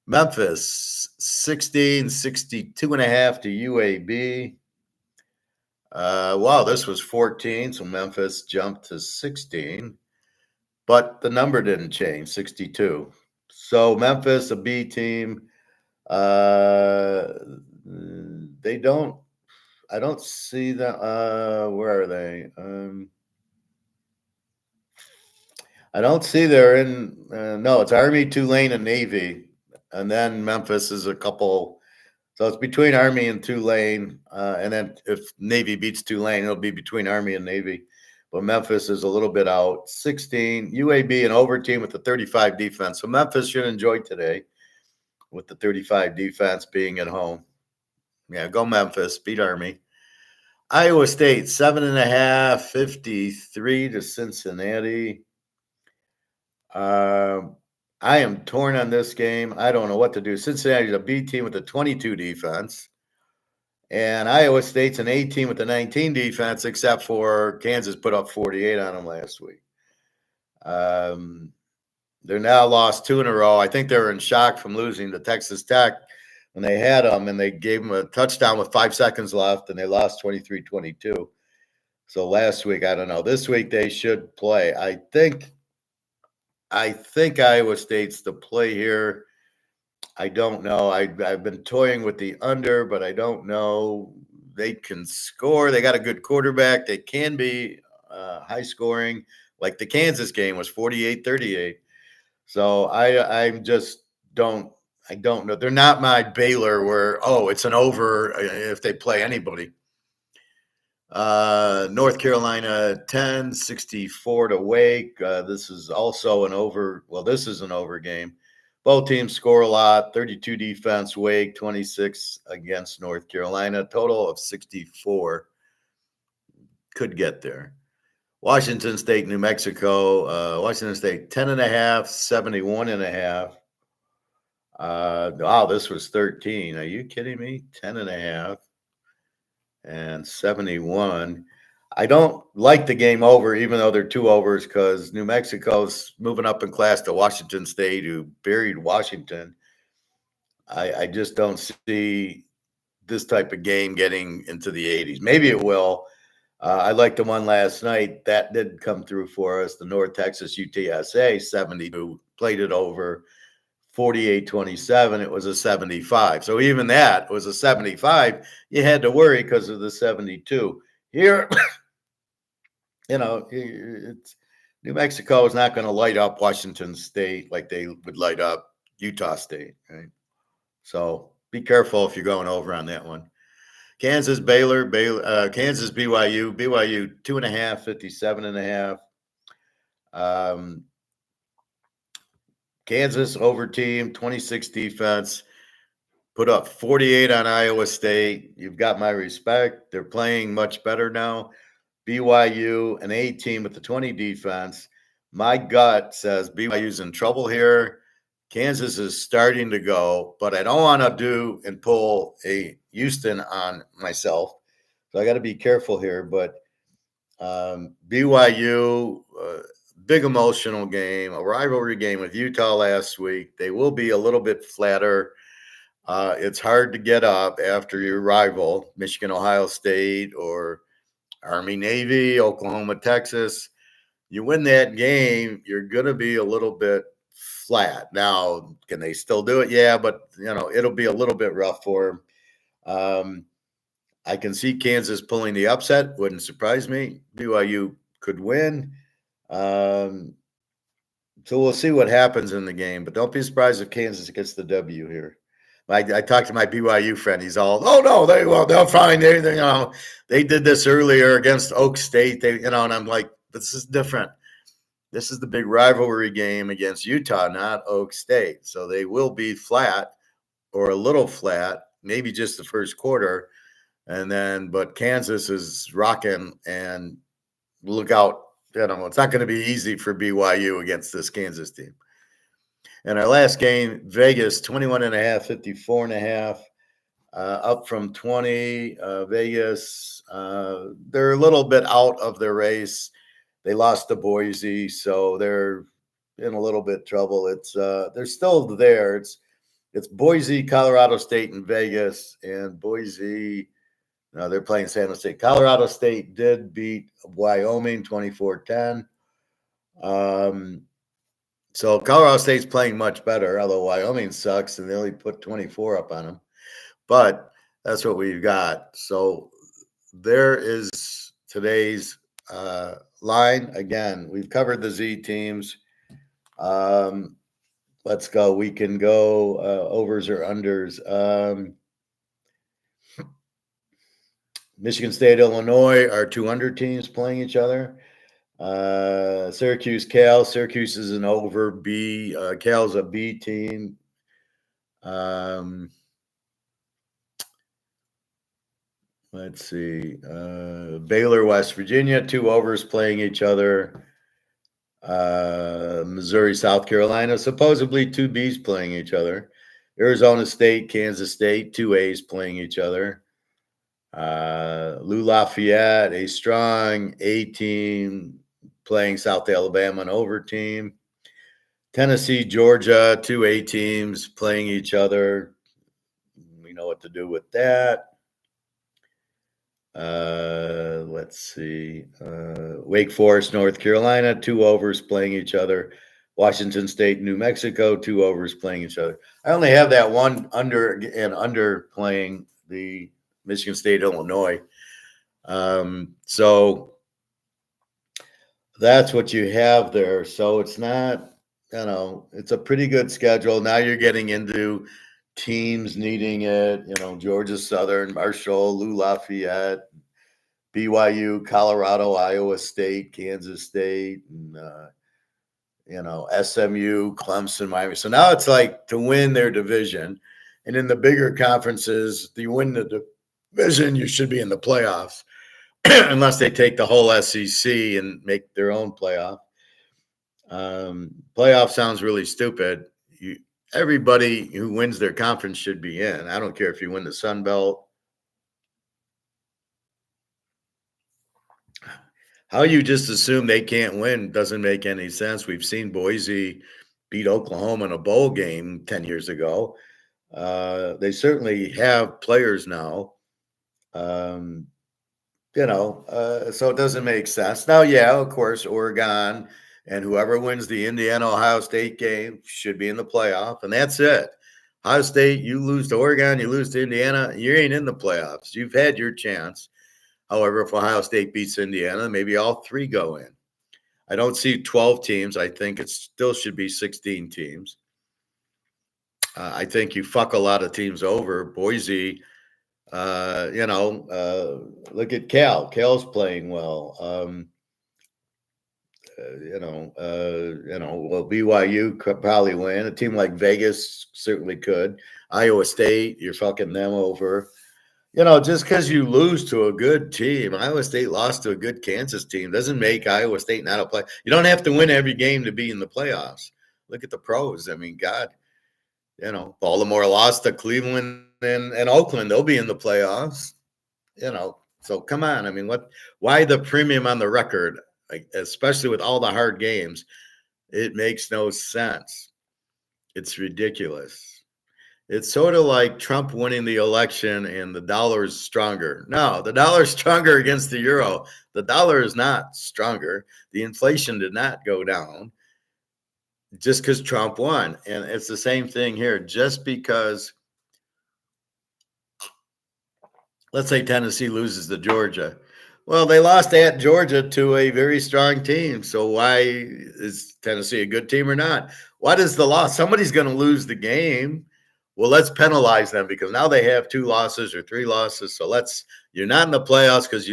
S1: Memphis 16, 62.5 to UAB. Wow, this was 14, so Memphis jumped to 16, but the number didn't change, 62. So Memphis, a B team, I don't see them. Where are they? I don't see they're in. No, it's Army, Tulane, and Navy, and then Memphis is a couple So it's between Army and Tulane. And then if Navy beats Tulane, it'll be between Army and Navy. But Memphis is a little bit out. 16, UAB, an over team with the 35 defense. So Memphis should enjoy today with the 35 defense being at home. Yeah, go Memphis, beat Army. Iowa State, 7.5, 53 to Cincinnati. I am torn on this game. I don't know what to do. Cincinnati's a B team with a 22 defense. And Iowa State's an A team with a 19 defense, except for Kansas put up 48 on them last week. They're now lost 2 in a row. I think they were in shock from losing to Texas Tech when they had them, and they gave them a touchdown with 5 seconds left, and they lost 23-22. So last week, I don't know. This week they should play. I think Iowa State's the play here. I don't know. I've been toying with the under, but I don't know. They can score. They got a good quarterback. They can be high scoring. Like the Kansas game was 48-38. So I just don't. I don't know. They're not my Baylor where, it's an over if they play anybody. North Carolina 10, 64 to Wake. This is also an over. Well, this is an over game. Both teams score a lot. 32 defense, Wake 26 against North Carolina. Total of 64. Could get there. Washington State, New Mexico. Washington State 10.5, 71.5. Wow, this was 13. Are you kidding me? 10.5 and 71. I don't like the game over, even though they're 2 overs, because New Mexico's moving up in class to Washington State, who buried Washington. I just don't see this type of game getting into the 80s. Maybe it will. I liked the one last night. That did come through for us. The North Texas UTSA 72 played it over 48-27. It was a 75. So even that was a 75. You had to worry because of the 72. Here, it's New Mexico is not going to light up Washington State like they would light up Utah State, right? So be careful if you're going over on that one. Kansas, Baylor, Kansas, BYU, 2.5, 57.5. Kansas over team, 26 defense, put up 48 on Iowa State. You've got my respect. They're playing much better now. BYU, an A team with the 20 defense. My gut says BYU's in trouble here. Kansas is starting to go, but I don't want to do and pull a Houston on myself. So I got to be careful here. But BYU, big emotional game, a rivalry game with Utah last week. They will be a little bit flatter. It's hard to get up after your rival, Michigan, Ohio State, or Army, Navy, Oklahoma, Texas. You win that game, you're going to be a little bit flat. Now, can they still do it? Yeah, but, it'll be a little bit rough for them. I can see Kansas pulling the upset. Wouldn't surprise me. BYU could win. So we'll see what happens in the game. But don't be surprised if Kansas gets the W here. I talked to my BYU friend. He's all, oh no, they'll find anything. They did this earlier against Oak State. And I'm like, this is different. This is the big rivalry game against Utah, not Oak State. So they will be flat or a little flat, maybe just the first quarter. And then, but Kansas is rocking, and look out. It's not going to be easy for BYU against this Kansas team. And our last game, Vegas, 21.5, 54.5, up from 20. Vegas, they're a little bit out of their race. They lost to Boise, so they're in a little bit trouble. It's they're still there. It's Boise, Colorado State, and Vegas. And Boise, no, they're playing San Jose. Colorado State did beat Wyoming 24-10. So Colorado State's playing much better, although Wyoming sucks and they only put 24 up on them. But that's what we've got. So there is today's line. Again, we've covered the Z teams. Let's go. We can go overs or unders. Michigan State, Illinois are two under teams playing each other. Syracuse, Cal. Syracuse is an over B. Cal's a B team. Let's see. Baylor, West Virginia, two overs playing each other. Missouri, South Carolina, supposedly two Bs playing each other. Arizona State, Kansas State, two A's playing each other. Lou Lafayette, a strong A team playing South Alabama, an over team. Tennessee, Georgia, two A teams playing each other. We know what to do with that. Let's see. Wake Forest, North Carolina, two overs playing each other. Washington State, New Mexico, two overs playing each other. I only have that one under playing the Michigan State, Illinois. So that's what you have there. So it's not, it's a pretty good schedule. Now you're getting into teams needing it, Georgia Southern, Marshall, Lou Lafayette, BYU, Colorado, Iowa State, Kansas State, and, SMU, Clemson, Miami. So now it's like to win their division. And in the bigger conferences, if you win the division, you should be in the playoffs, unless they take the whole SEC and make their own playoff. Playoff sounds really stupid. Everybody who wins their conference should be in. I don't care if you win the Sun Belt. How you just assume they can't win doesn't make any sense. We've seen Boise beat Oklahoma in a bowl game 10 years ago. They certainly have players now. So it doesn't make sense. Now, yeah, of course, Oregon and whoever wins the Indiana-Ohio State game should be in the playoff, and that's it. Ohio State, you lose to Oregon, you lose to Indiana, you ain't in the playoffs. You've had your chance. However, if Ohio State beats Indiana, maybe all three go in. I don't see 12 teams. I think it still should be 16 teams. I think you fuck a lot of teams over. Boise, look at Cal. Cal's playing well. BYU could probably win. A team like Vegas certainly could. Iowa State, you're fucking them over. Just because you lose to a good team, Iowa State lost to a good Kansas team, doesn't make Iowa State not a play. You don't have to win every game to be in the playoffs. Look at the pros. I mean, God, Baltimore lost to Cleveland and Oakland. They'll be in the playoffs. So come on. I mean, why the premium on the record, especially with all the hard games? It makes no sense. It's ridiculous. It's sort of like Trump winning the election and the dollar is stronger. No, the dollar is stronger against the euro. The dollar is not stronger. The inflation did not go down just because Trump won. And it's the same thing here. Just because, let's say Tennessee loses to Georgia. Well, they lost at Georgia to a very strong team. So why is Tennessee a good team or not? What is the loss? Somebody's going to lose the game. Well, let's penalize them because now they have 2 losses or 3 losses. So you're not in the playoffs because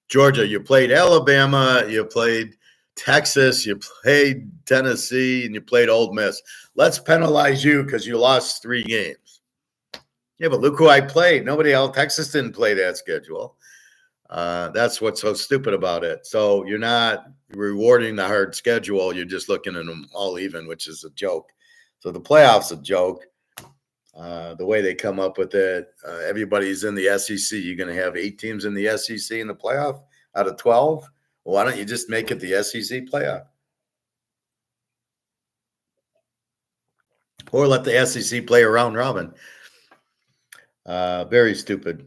S1: Georgia, you played Alabama, you played Texas, you played Tennessee, and you played Ole Miss. Let's penalize you because you lost 3 games. Yeah, but look who I played. Nobody else. Texas didn't play that schedule. That's what's so stupid about it. So you're not rewarding the hard schedule. You're just looking at them all even, which is a joke. So the playoffs a joke. The way they come up with it, everybody's in the SEC. You're going to have 8 teams in the SEC in the playoff out of 12. Well, why don't you just make it the SEC playoff? Or let the SEC play a round robin. Very stupid.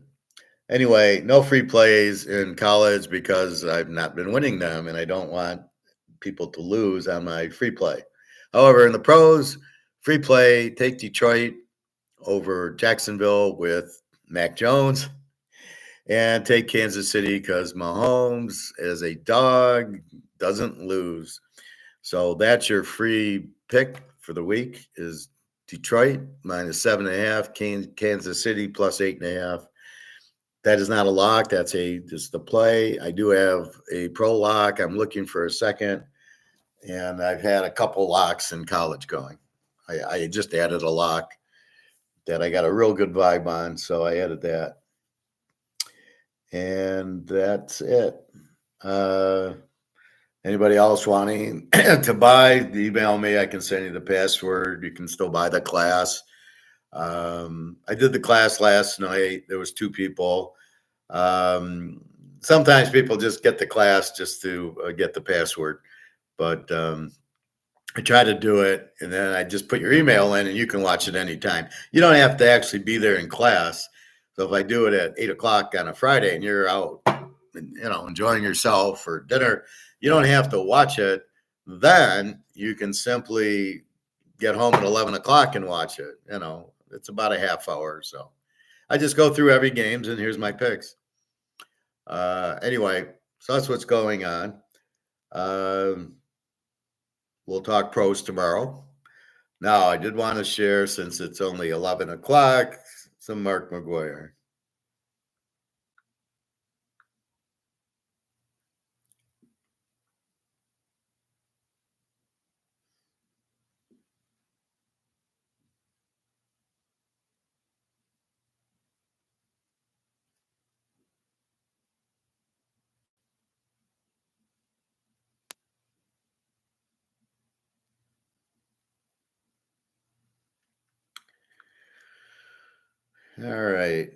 S1: Anyway, no free plays in college because I've not been winning them, and I don't want people to lose on my free play. However, in the pros, free play, take Detroit over Jacksonville with Mac Jones, and take Kansas City because Mahomes, as a dog, doesn't lose. So that's your free pick for the week is Detroit -7.5, Kansas City +8.5. That is not a lock. That's just the play. I do have a pro lock. I'm looking for a second, and I've had a couple locks in college going. I just added a lock that I got a real good vibe on, so I added that, and that's it. Anybody else wanting to buy? Email me. I can send you the password. You can still buy the class. I did the class last night. There was 2 people. Sometimes people just get the class just to get the password, but I try to do it, and then I just put your email in, and you can watch it anytime. You don't have to actually be there in class. So if I do it at 8:00 on a Friday, and you're out, enjoying yourself or dinner, you don't have to watch it. Then you can simply get home at 11:00 and watch it. It's about a half hour or so. I just go through every games, and here's my picks. Anyway, so that's what's going on. We'll talk pros tomorrow. Now, I did want to share, since it's only 11:00, some Mark McGuire. All right.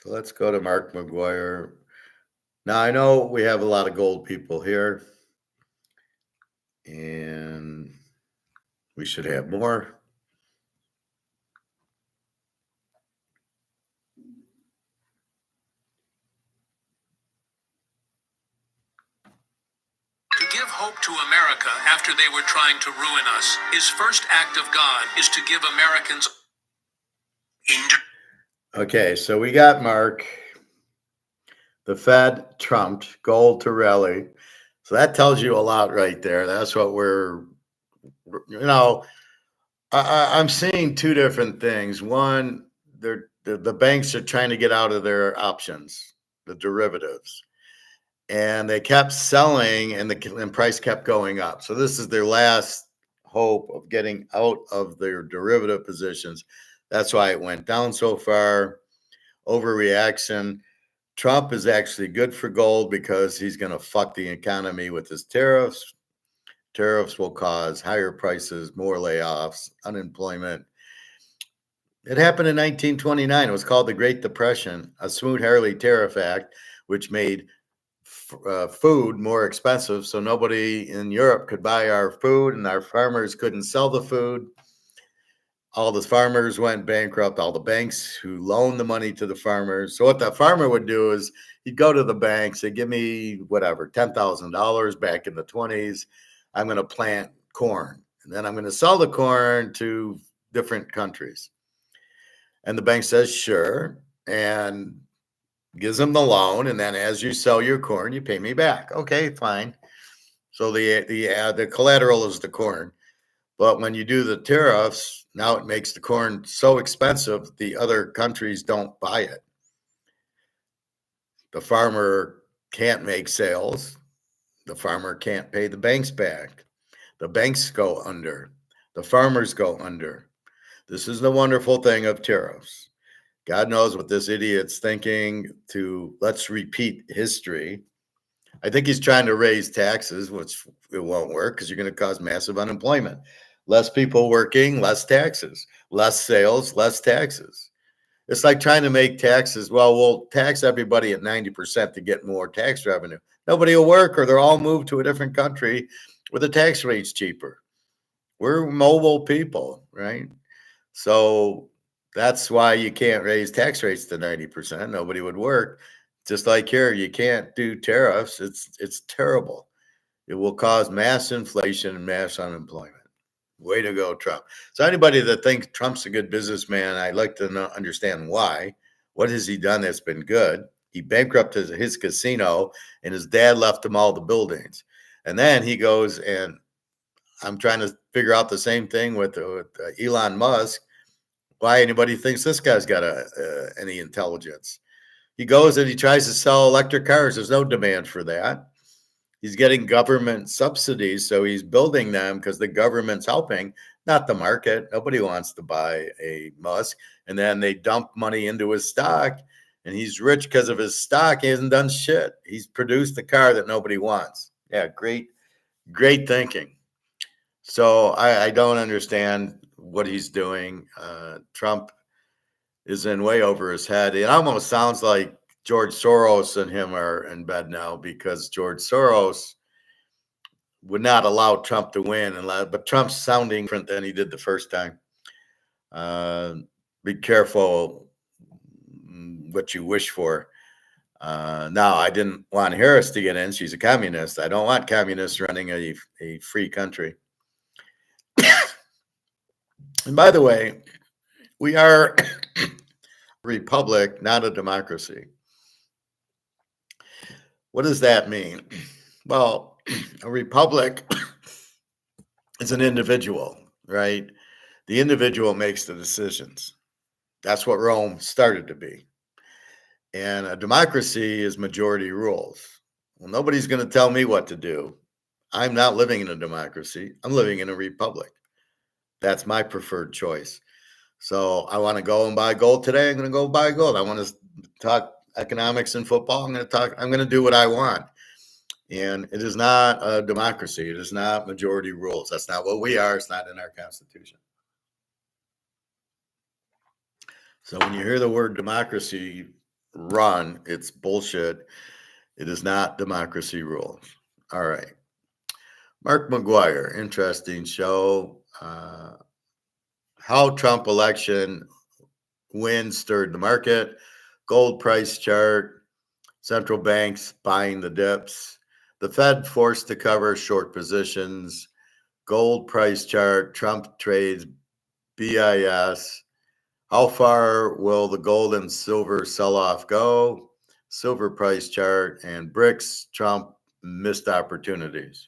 S1: So let's go to Mark McGuire. Now, I know we have a lot of gold people here, and we should have more.
S2: To give hope to America after they were trying to ruin us, his first act of God is to give Americans.
S1: Okay, so we got Mark. The Fed trumped gold to rally. So that tells you a lot right there. That's what I'm seeing 2 different things. One, the banks are trying to get out of their options, the derivatives, and they kept selling, and the price kept going up. So this is their last hope of getting out of their derivative positions. That's why it went down so far. Overreaction. Trump is actually good for gold because he's going to fuck the economy with his tariffs. Tariffs will cause higher prices, more layoffs, unemployment. It happened in 1929. It was called the Great Depression, a Smoot-Hawley Tariff Act, which made food more expensive. So nobody in Europe could buy our food, and our farmers couldn't sell the food. All the farmers went bankrupt, all the banks who loaned the money to the farmers. So what the farmer would do is he'd go to the bank, say, give me whatever, $10,000 back in the 20s. I'm going to plant corn, and then I'm going to sell the corn to different countries. And the bank says, sure, and gives them the loan. And then as you sell your corn, you pay me back. Okay, fine. So the collateral is the corn. But when you do the tariffs, now it makes the corn so expensive, the other countries don't buy it. The farmer can't make sales. The farmer can't pay the banks back. The banks go under. The farmers go under. This is the wonderful thing of tariffs. God knows what this idiot's thinking let's repeat history. I think he's trying to raise taxes, which it won't work because you're going to cause massive unemployment. Less people working, less taxes, less sales, less taxes. It's like trying to make taxes. Well, we'll tax everybody at 90% to get more tax revenue. Nobody will work, or they're all moved to a different country where the tax rate's cheaper. We're mobile people, right? So that's why you can't raise tax rates to 90%. Nobody would work. Just like here, you can't do tariffs. It's terrible. It will cause mass inflation and mass unemployment. Way to go, Trump. So anybody that thinks Trump's a good businessman, I'd like to understand why. What has he done that's been good? He bankrupted his casino, and his dad left him all the buildings. And then he goes, and I'm trying to figure out the same thing with Elon Musk. Why anybody thinks this guy's got any intelligence? He goes and he tries to sell electric cars. There's no demand for that. He's getting government subsidies, so he's building them because the government's helping, not the market. Nobody wants to buy a Musk. And then they dump money into his stock, and he's rich because of his stock. He hasn't done shit. He's produced a car that nobody wants. Yeah, great thinking. So I don't understand what he's doing. Trump is in way over his head. It almost sounds like George Soros and him are in bed now because George Soros would not allow Trump to win, but Trump's sounding different than he did the first time. Be careful what you wish for. Now, I didn't want Harris to get in. She's a communist. I don't want communists running a free country. And by the way, we are a republic, not a democracy. What does that mean? Well, a republic is an individual, right? The individual makes the decisions. That's what Rome started to be. And a democracy is majority rules. Well, nobody's going to tell me what to do. I'm not living in a democracy. I'm living in a republic. That's my preferred choice. So I want to go and buy gold today. I'm going to go buy gold. I want to talk economics and football. I'm going to do what I want. And it is not a democracy. It is not majority rules. That's not what we are. It's not in our Constitution. So when you hear the word democracy, run. It's bullshit. It is not democracy rules. All right. Mark McGuire, interesting show. How Trump election win stirred the market. Gold price chart. Central banks buying the dips. The Fed forced to cover short positions. Gold price chart. Trump trades BIS. How far will the gold and silver sell-off go? Silver price chart and brics. Trump missed opportunities.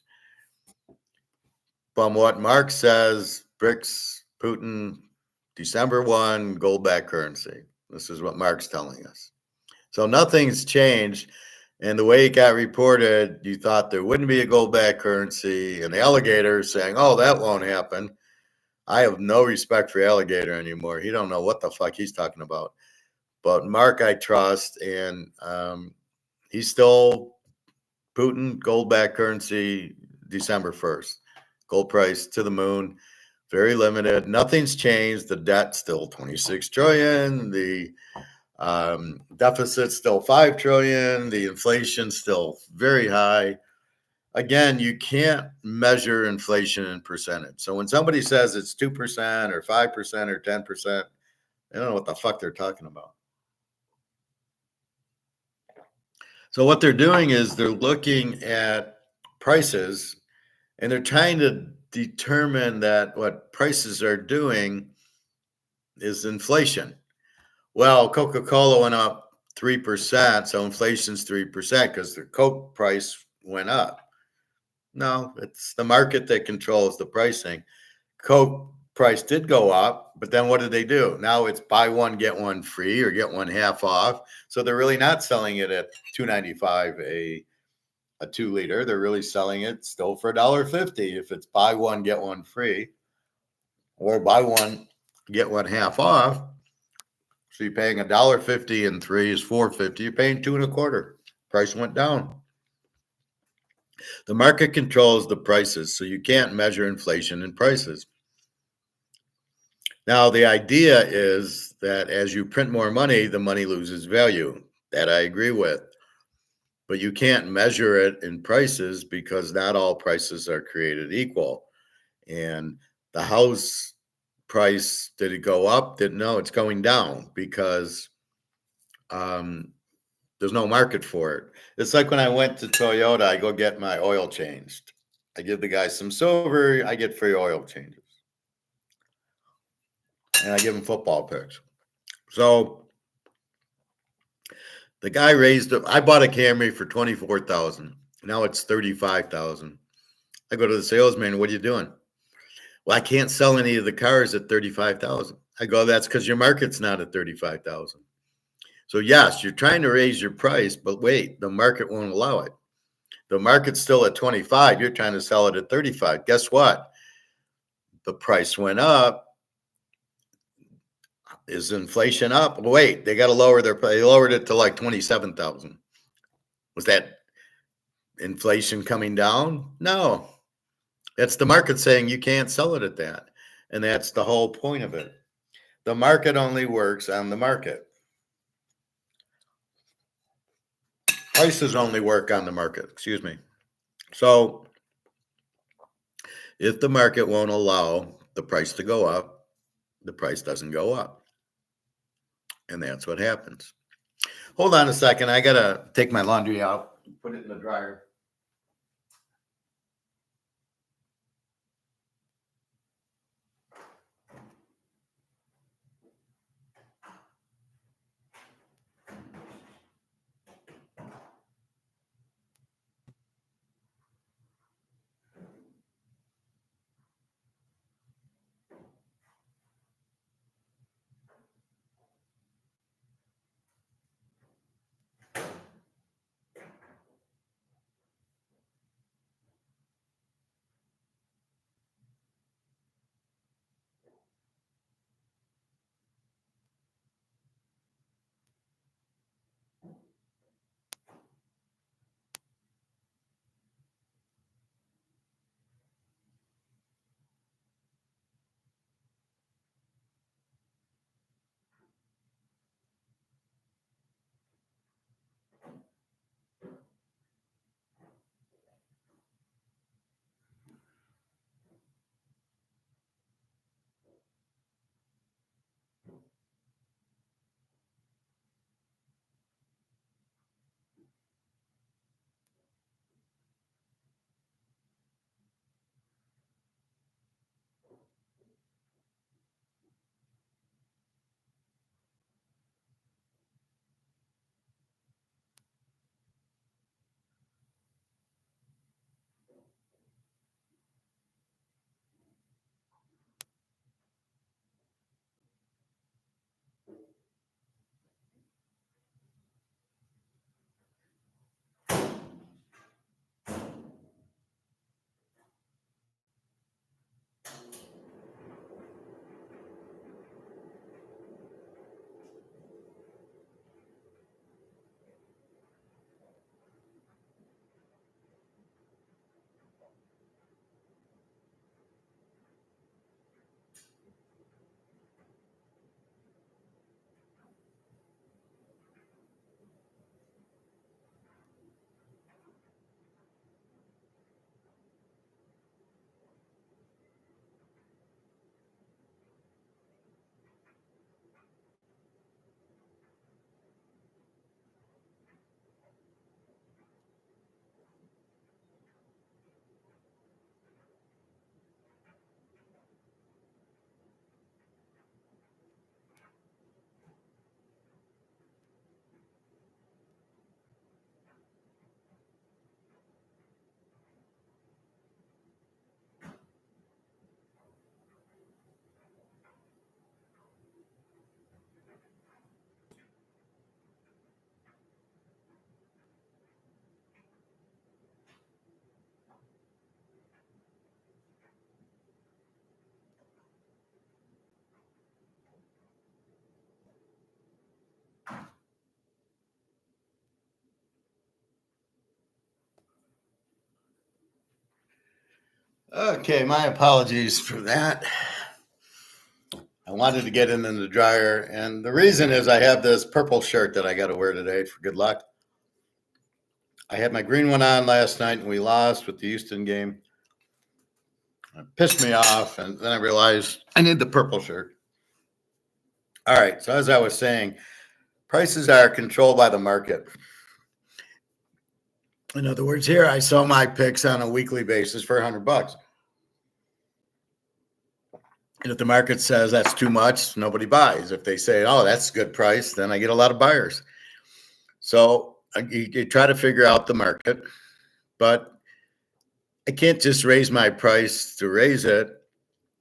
S1: From what Mark says, brics, Putin, December 1, gold-backed currency. This is what Mark's telling us. So nothing's changed. And the way it got reported, you thought there wouldn't be a gold-backed currency. And the alligator saying, oh, that won't happen. I have no respect for alligator anymore. He don't know what the fuck he's talking about. But Mark, I trust, and he's still Putin, gold-backed currency, December 1st. Gold price to the moon, very limited. Nothing's changed. The debt's still 26 trillion. The deficit's still 5 trillion. The inflation's still very high. Again, you can't measure inflation in percentage. So when somebody says it's 2% or 5% or 10%, they don't know what the fuck they're talking about. So what they're doing is they're looking at prices and they're trying to determine that what prices are doing is inflation. Well, Coca-Cola went up 3%, so inflation's 3% because the Coke price went up. No, it's the market that controls the pricing. Coke price did go up, but then what did they do? Now it's buy one, get one free or get one half off. So they're really not selling it at $2.95 a 2 liter. They're really selling it still for $1.50 if it's buy one, get one free, or buy one, get one half off. So you're paying $1.50 and 3 is $4.50. You're paying 2.25. Price went down. The market controls the prices, so you can't measure inflation in prices. Now, the idea is that as you print more money, the money loses value. That I agree with. But you can't measure it in prices because not all prices are created equal. And the house price, did it go up? No, it's going down because there's no market for it. It's like when I went to Toyota, I go get my oil changed. I give the guy some silver, I get free oil changes. and I give them football picks. So the guy raised it. I bought a Camry for $24,000. Now it's $35,000. I go to the salesman. What are you doing? Well, I can't sell any of the cars at $35,000. I go, that's because your market's not at $35,000. So yes, you're trying to raise your price, but wait, the market won't allow it. The market's still at 25. You're trying to sell it at 35. Guess what? The price went up. Is inflation up? Wait, they got to lower their price. They lowered it to like 27,000. Was that inflation coming down? No. That's the market saying you can't sell it at that. And that's the whole point of it. The market only works on the market. Prices only work on the market, excuse me. So if the market won't allow the price to go up, the price doesn't go up. And that's what happens. Hold on a second. I got to take my laundry out, put it in the dryer. Okay, my apologies for that. I wanted to get in the dryer, and the reason is I have this purple shirt that I got to wear today for good luck. I had my green one on last night, and we lost with the Houston game. It pissed me off, and then I realized I need the purple shirt. All right, so as I was saying, prices are controlled by the market. In other words, here I sell my picks on a weekly basis for $100. And if the market says that's too much, nobody buys. If they say, oh, that's a good price, then I get a lot of buyers. So you try to figure out the market, but I can't just raise my price to raise it.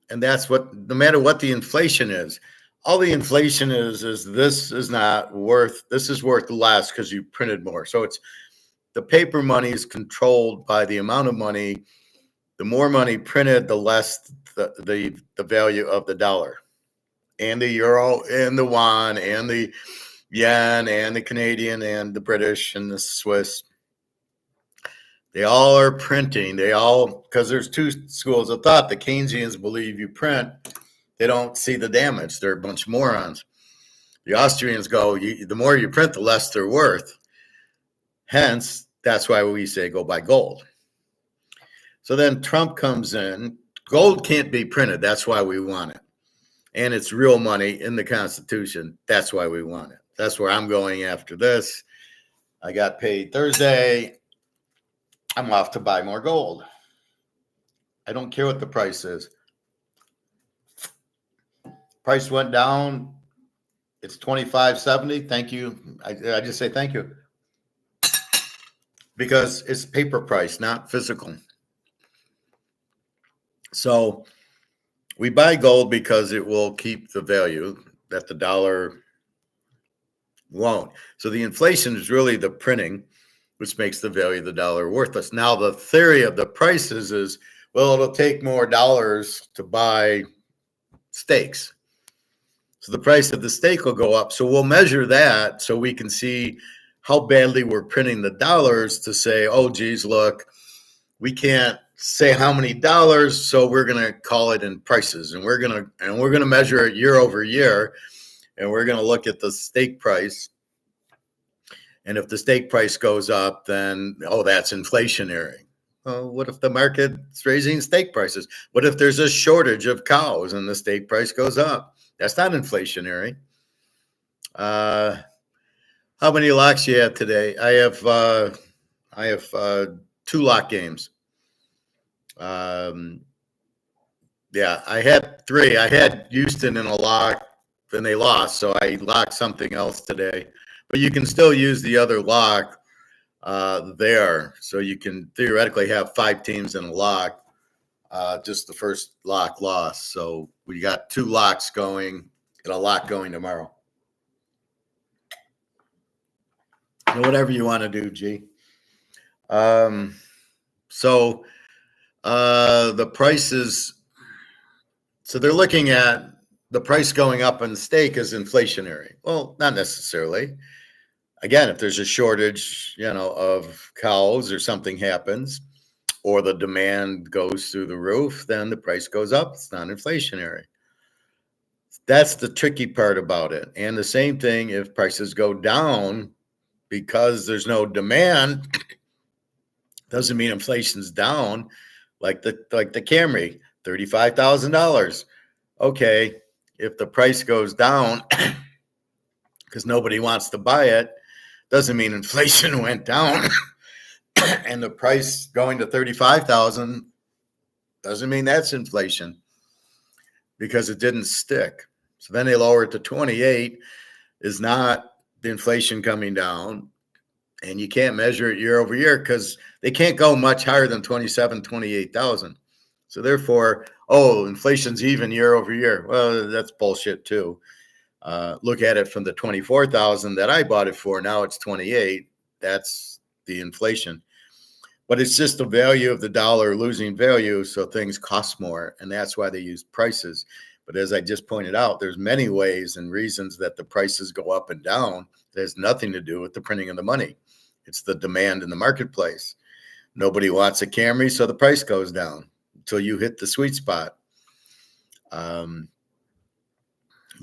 S1: And that's what, no matter what the inflation is, all the inflation is this is not worth, this is worth less because you printed more. So it's the paper money is controlled by the amount of money. The more money printed, the less the value of the dollar and the euro and the yuan and the yen and the Canadian and the British and the Swiss. They all are printing. They all, because there's two schools of thought. The Keynesians believe you print, they don't see the damage. They're a bunch of morons. The Austrians go, the more you print, the less they're worth. Hence, that's why we say go buy gold. So then Trump comes in. Gold can't be printed. That's why we want it. And it's real money in the Constitution. That's why we want it. That's where I'm going after this. I got paid Thursday. I'm off to buy more gold. I don't care what the price is. Price went down. It's $25.70. Thank you. I just say thank you. Because it's paper price, not physical. So we buy gold because it will keep the value that the dollar won't. So the inflation is really the printing, which makes the value of the dollar worthless. Now, the theory of the prices is, well, it'll take more dollars to buy steaks. So the price of the steak will go up. So we'll measure that so we can see how badly we're printing the dollars to say, oh, geez, look, we can't say how many dollars, so we're going to call it in prices, and we're going to measure it year over year, and we're going to look at the steak price. And if the steak price goes up, then, oh, that's inflationary. Well, what if the market's raising steak prices? What if there's a shortage of cows and the steak price goes up? That's not inflationary. How many locks you have today? I have 2 lock games. Yeah, I had 3. I had Houston in a lock, then they lost, so I locked something else today. But you can still use the other lock there, so you can theoretically have 5 teams in a lock. Just the first lock lost, so we got 2 locks going and a lock going tomorrow. So whatever you want to do, G. So the prices. So they're looking at the price going up on steak as inflationary. Well, not necessarily. Again, if there's a shortage, of cows or something happens, or the demand goes through the roof, then the price goes up. It's not inflationary. That's the tricky part about it. And the same thing if prices go down because there's no demand, doesn't mean inflation's down. Like the Camry, $35,000. Okay, if the price goes down because nobody wants to buy it, doesn't mean inflation went down. And the price going to 35,000 doesn't mean that's inflation because it didn't stick. So then they lower it to 28 is not the inflation coming down. And you can't measure it year over year because they can't go much higher than 27, 28,000. So therefore, inflation's even year over year. Well, that's bullshit too. Look at it from the 24,000 that I bought it for. Now it's 28. That's the inflation. But it's just the value of the dollar losing value, so things cost more, and that's why they use prices. But as I just pointed out, there's many ways and reasons that the prices go up and down. That has nothing to do with the printing of the money. It's the demand in the marketplace. Nobody wants a Camry, so the price goes down until you hit the sweet spot. The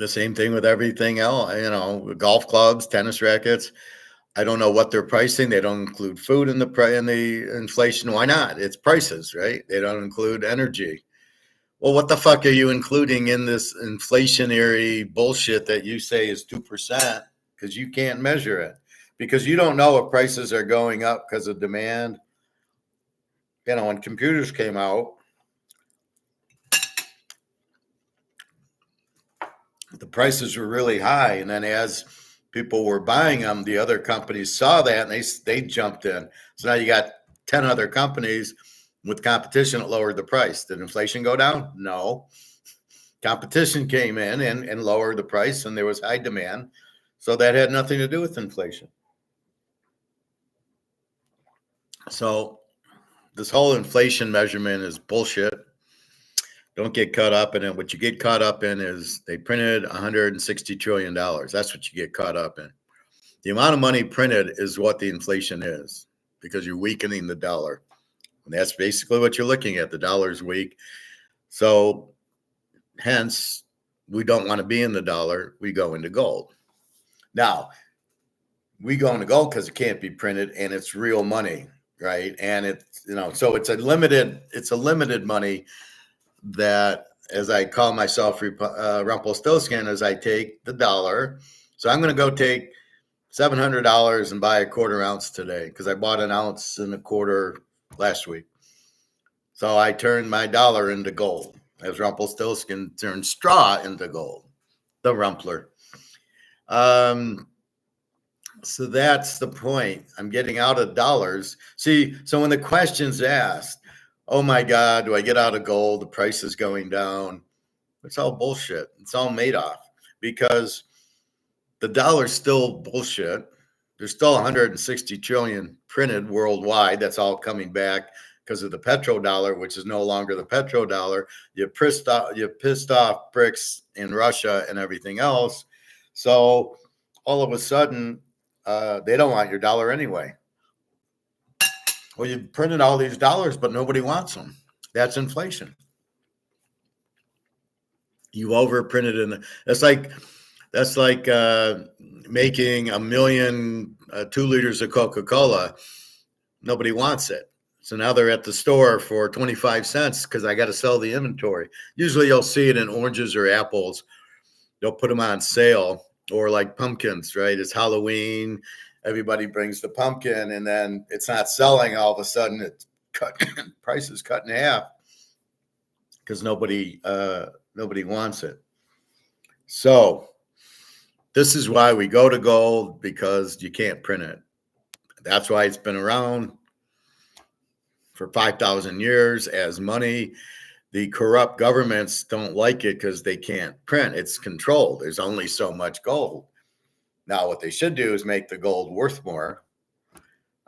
S1: same thing with everything else, golf clubs, tennis rackets. I don't know what they're pricing. They don't include food in the inflation. Why not? It's prices, right? They don't include energy. Well, what the fuck are you including in this inflationary bullshit that you say is 2%? Because you can't measure it. Because you don't know if prices are going up because of demand. When computers came out, the prices were really high. And then as people were buying them, the other companies saw that and they jumped in. So now you got 10 other companies with competition that lowered the price. Did inflation go down? No. Competition came in and lowered the price, and there was high demand. So that had nothing to do with inflation. So this whole inflation measurement is bullshit. Don't get caught up in it. What you get caught up in is they printed $160 trillion. That's what you get caught up in. The amount of money printed is what the inflation is because you're weakening the dollar. And that's basically what you're looking at. The dollar's weak. So hence, we don't want to be in the dollar. We go into gold. Now, we go into gold because it can't be printed and it's real money, right? And it's, so it's a limited money that, as I call myself, Rumpelstiltskin, as I take the dollar. So I'm going to go take $700 and buy a quarter ounce today because I bought an ounce and a quarter last week. So I turned my dollar into gold, as Rumpelstiltskin turned straw into gold, the Rumpler. So that's the point. I'm getting out of dollars. See, so when the question's asked, oh my God, do I get out of gold? The price is going down. It's all bullshit. It's all made off because the dollar's still bullshit. There's still 160 trillion printed worldwide. That's all coming back because of the petrodollar, which is no longer the petrodollar. You pissed off brics in Russia and everything else. So all of a sudden, they don't want your dollar anyway. Well, you printed all these dollars, but nobody wants them. That's inflation. You overprinted in. That's like making 1 million 2 liters of Coca-Cola. Nobody wants it. So now they're at the store for 25 cents because I got to sell the inventory. Usually you'll see it in oranges or apples. They'll put them on sale, or like pumpkins, right? It's Halloween. Everybody brings the pumpkin and then it's not selling. All of a sudden it's cut, price is cut in half because nobody wants it. So this is why we go to gold, because you can't print it. That's why it's been around for 5,000 years as money. The corrupt governments don't like it because they can't print. It's controlled. There's only so much gold. Now, what they should do is make the gold worth more.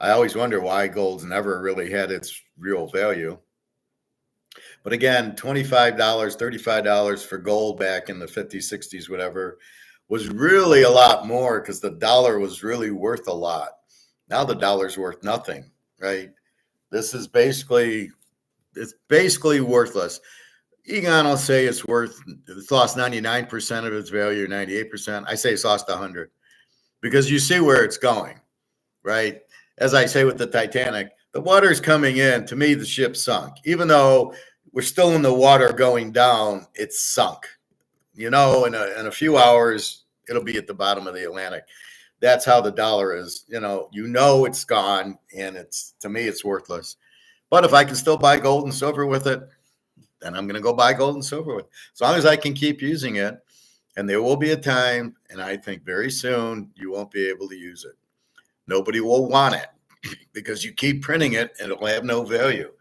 S1: I always wonder why gold's never really had its real value. But again, $25, $35 for gold back in the 50s, 60s, whatever, was really a lot more because the dollar was really worth a lot. Now the dollar's worth nothing, right? This is basically worthless. Egon will say it's lost 99% of its value, 98%. I say it's lost 100 because you see where it's going, right? As I say with the Titanic, the water's coming in. To me, the ship sunk. Even though we're still in the water going down, it's sunk. In a few hours, it'll be at the bottom of the Atlantic. That's how the dollar is. It's gone, and to me, it's worthless. But if I can still buy gold and silver with it, then I'm going to go buy gold and silver with it. As long as I can keep using it, and there will be a time, and I think very soon, you won't be able to use it. Nobody will want it because you keep printing it, and it'll have no value.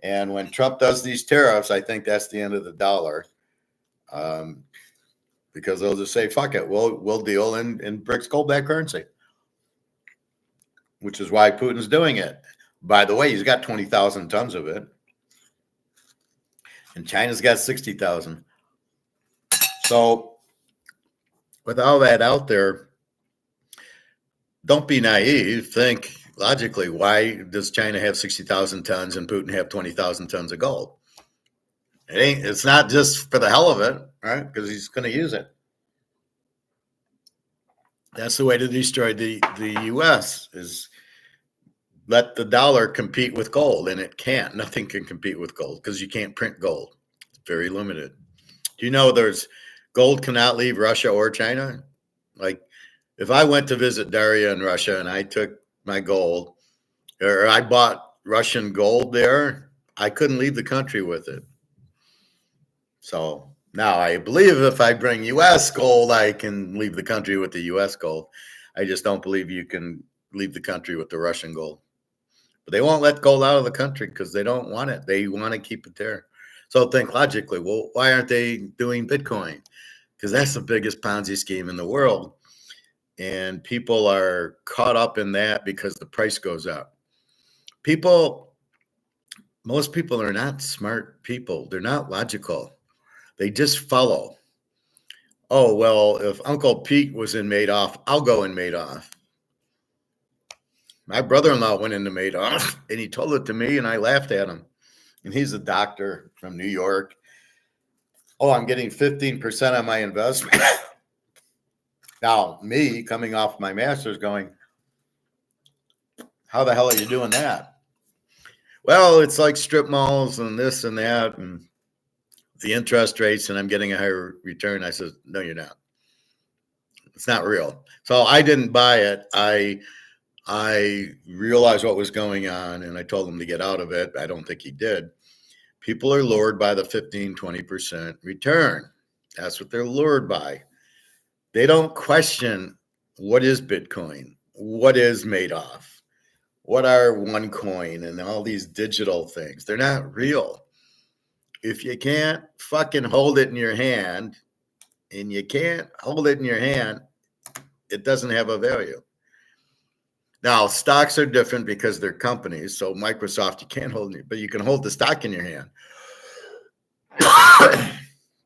S1: And when Trump does these tariffs, I think that's the end of the dollar, because they'll just say, fuck it, we'll deal in brics gold-backed currency, which is why Putin's doing it. By the way, he's got 20,000 tons of it, and China's got 60,000. So with all that out there, don't be naive. Think logically, why does China have 60,000 tons and Putin have 20,000 tons of gold? It's not just for the hell of it, right? Because he's going to use it. That's the way to destroy the U.S. is let the dollar compete with gold, and it can't. Nothing can compete with gold because you can't print gold. It's very limited. Do you know gold cannot leave Russia or China? Like if I went to visit Daria in Russia and I took my gold, or I bought Russian gold there, I couldn't leave the country with it. So Now, I believe if I bring U.S. gold, I can leave the country with the U.S. gold. I just don't believe you can leave the country with the Russian gold. But they won't let gold out of the country because they don't want it. They want to keep it there. So think logically, well, why aren't they doing Bitcoin? Because that's the biggest Ponzi scheme in the world. And people are caught up in that because the price goes up. Most people are not smart people. They're not logical. They just follow. Oh, well, if Uncle Pete was in Madoff, I'll go in Madoff. My brother-in-law went into Madoff and he told it to me and I laughed at him. And he's a doctor from New York. Oh, I'm getting 15% on my investment. Now, me coming off my master's going, how the hell are you doing that? Well, it's like strip malls and this and that and the interest rates, and I'm getting a higher return. I said, no, you're not. It's not real. So I didn't buy it. I realized what was going on, and I told him to get out of it. I don't think he did. People are lured by the 15, 20% return. That's what they're lured by. They don't question what is Bitcoin, what is Madoff, what are OneCoin, and all these digital things. They're not real. If you can't fucking hold it in your hand, and you can't hold it in your hand, it doesn't have a value. Now, stocks are different because they're companies. So Microsoft, you can't hold it, but you can hold the stock in your hand.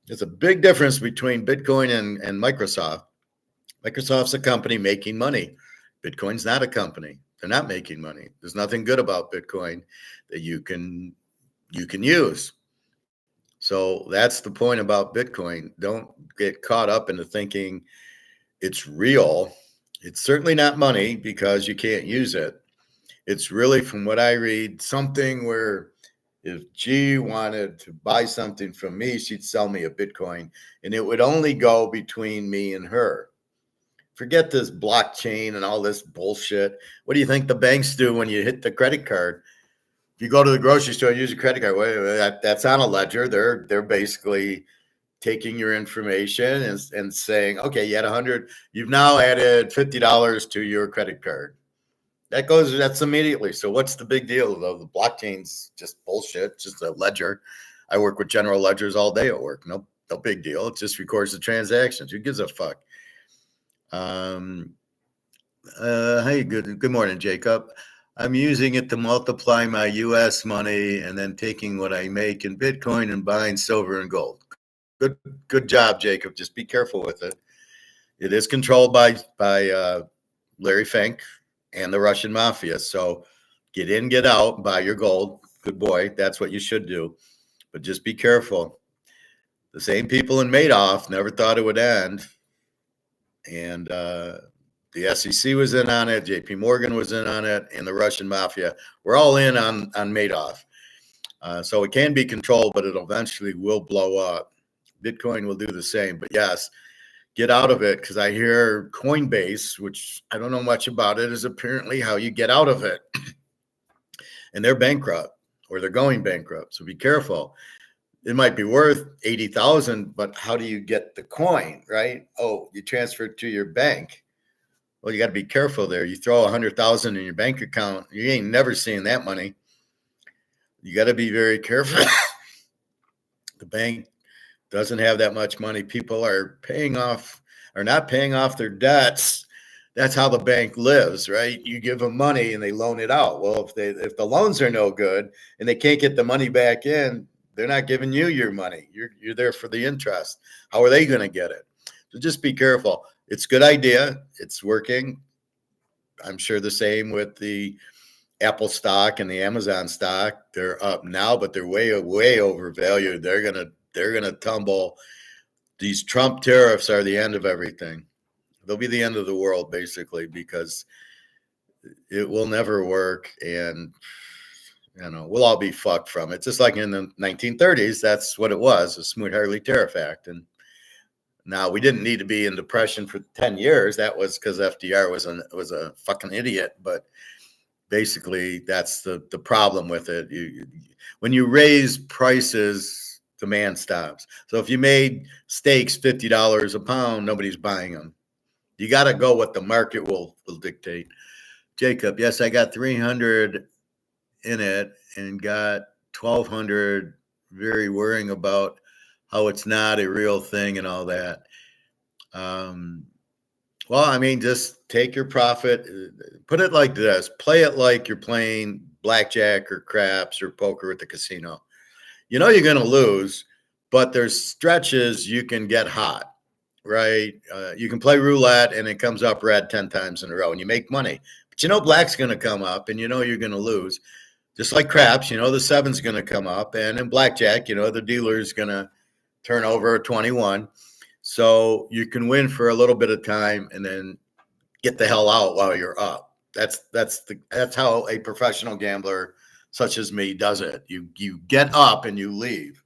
S1: There's a big difference between Bitcoin and Microsoft. Microsoft's a company making money. Bitcoin's not a company. They're not making money. There's nothing good about Bitcoin that you can use. So that's the point about Bitcoin. Don't get caught up into thinking it's real. It's certainly not money because you can't use it. It's really, from what I read, something where if G wanted to buy something from me, she'd sell me a Bitcoin, and it would only go between me and her. Forget this blockchain and all this bullshit. What do you think the banks do when you hit the credit card? If you go to the grocery store and use a credit card, well, that's on a ledger. They're basically taking your information and saying, okay, you had 100, you've now added $50 to your credit card. That's immediately. So what's the big deal though? The blockchain's just bullshit. It's just a ledger. I work with general ledgers all day at work. No big deal. It just records the transactions. Who gives a fuck? Hey, good morning, Jacob. I'm using it to multiply my US money and then taking what I make in Bitcoin and buying silver and gold. Good job, Jacob. Just be careful with it. It is controlled by Larry Fink and the Russian mafia. So get in, get out, buy your gold. Good boy. That's what you should do. But just be careful. The same people in Madoff never thought it would end. And the SEC was in on it. JP Morgan was in on it. And the Russian mafia. We're all in on Madoff. So it can be controlled, but it eventually will blow up. Bitcoin will do the same. But yes, get out of it, because I hear Coinbase, which I don't know much about it, is apparently how you get out of it. And they're bankrupt, or they're going bankrupt. So be careful. It might be worth 80,000, but how do you get the coin, right? Oh, you transfer it to your bank. Well, you got to be careful there. You throw 100,000 in your bank account, you ain't never seeing that money. You got to be very careful. The bank doesn't have that much money. People are not paying off their debts. That's how the bank lives, right? You give them money and they loan it out. Well, if the loans are no good and they can't get the money back in, they're not giving you your money. You're there for the interest. How are they going to get it? So just be careful. It's a good idea. It's working. I'm sure the same with the Apple stock and the Amazon stock. They're up now, but they're way overvalued. They're gonna tumble. These Trump tariffs are the end of everything. They'll be the end of the world, basically, because it will never work, and we'll all be fucked from it. Just like in the 1930s, that's what it was, a Smoot-Hawley Tariff Act. And now we didn't need to be in depression for 10 years. That was because FDR was a fucking idiot. But basically, that's the problem with it. When you raise prices demand stops. So if you made steaks $50 a pound, nobody's buying them. You got to go what the market will dictate. Jacob, yes, I got 300 in it and got 1,200 very worrying about how it's not a real thing and all that. Well, I mean, just take your profit, put it like this, play it like you're playing blackjack or craps or poker at the casino. You know you're going to lose, but there's stretches you can get hot, right? You can play roulette and it comes up red 10 times in a row and you make money. But you know black's going to come up and you know you're going to lose. Just like craps, you know the seven's going to come up. And in blackjack, you know the dealer's going to turn over a 21. So you can win for a little bit of time and then get the hell out while you're up. That's how a professional gambler such as me does it. You get up and you leave.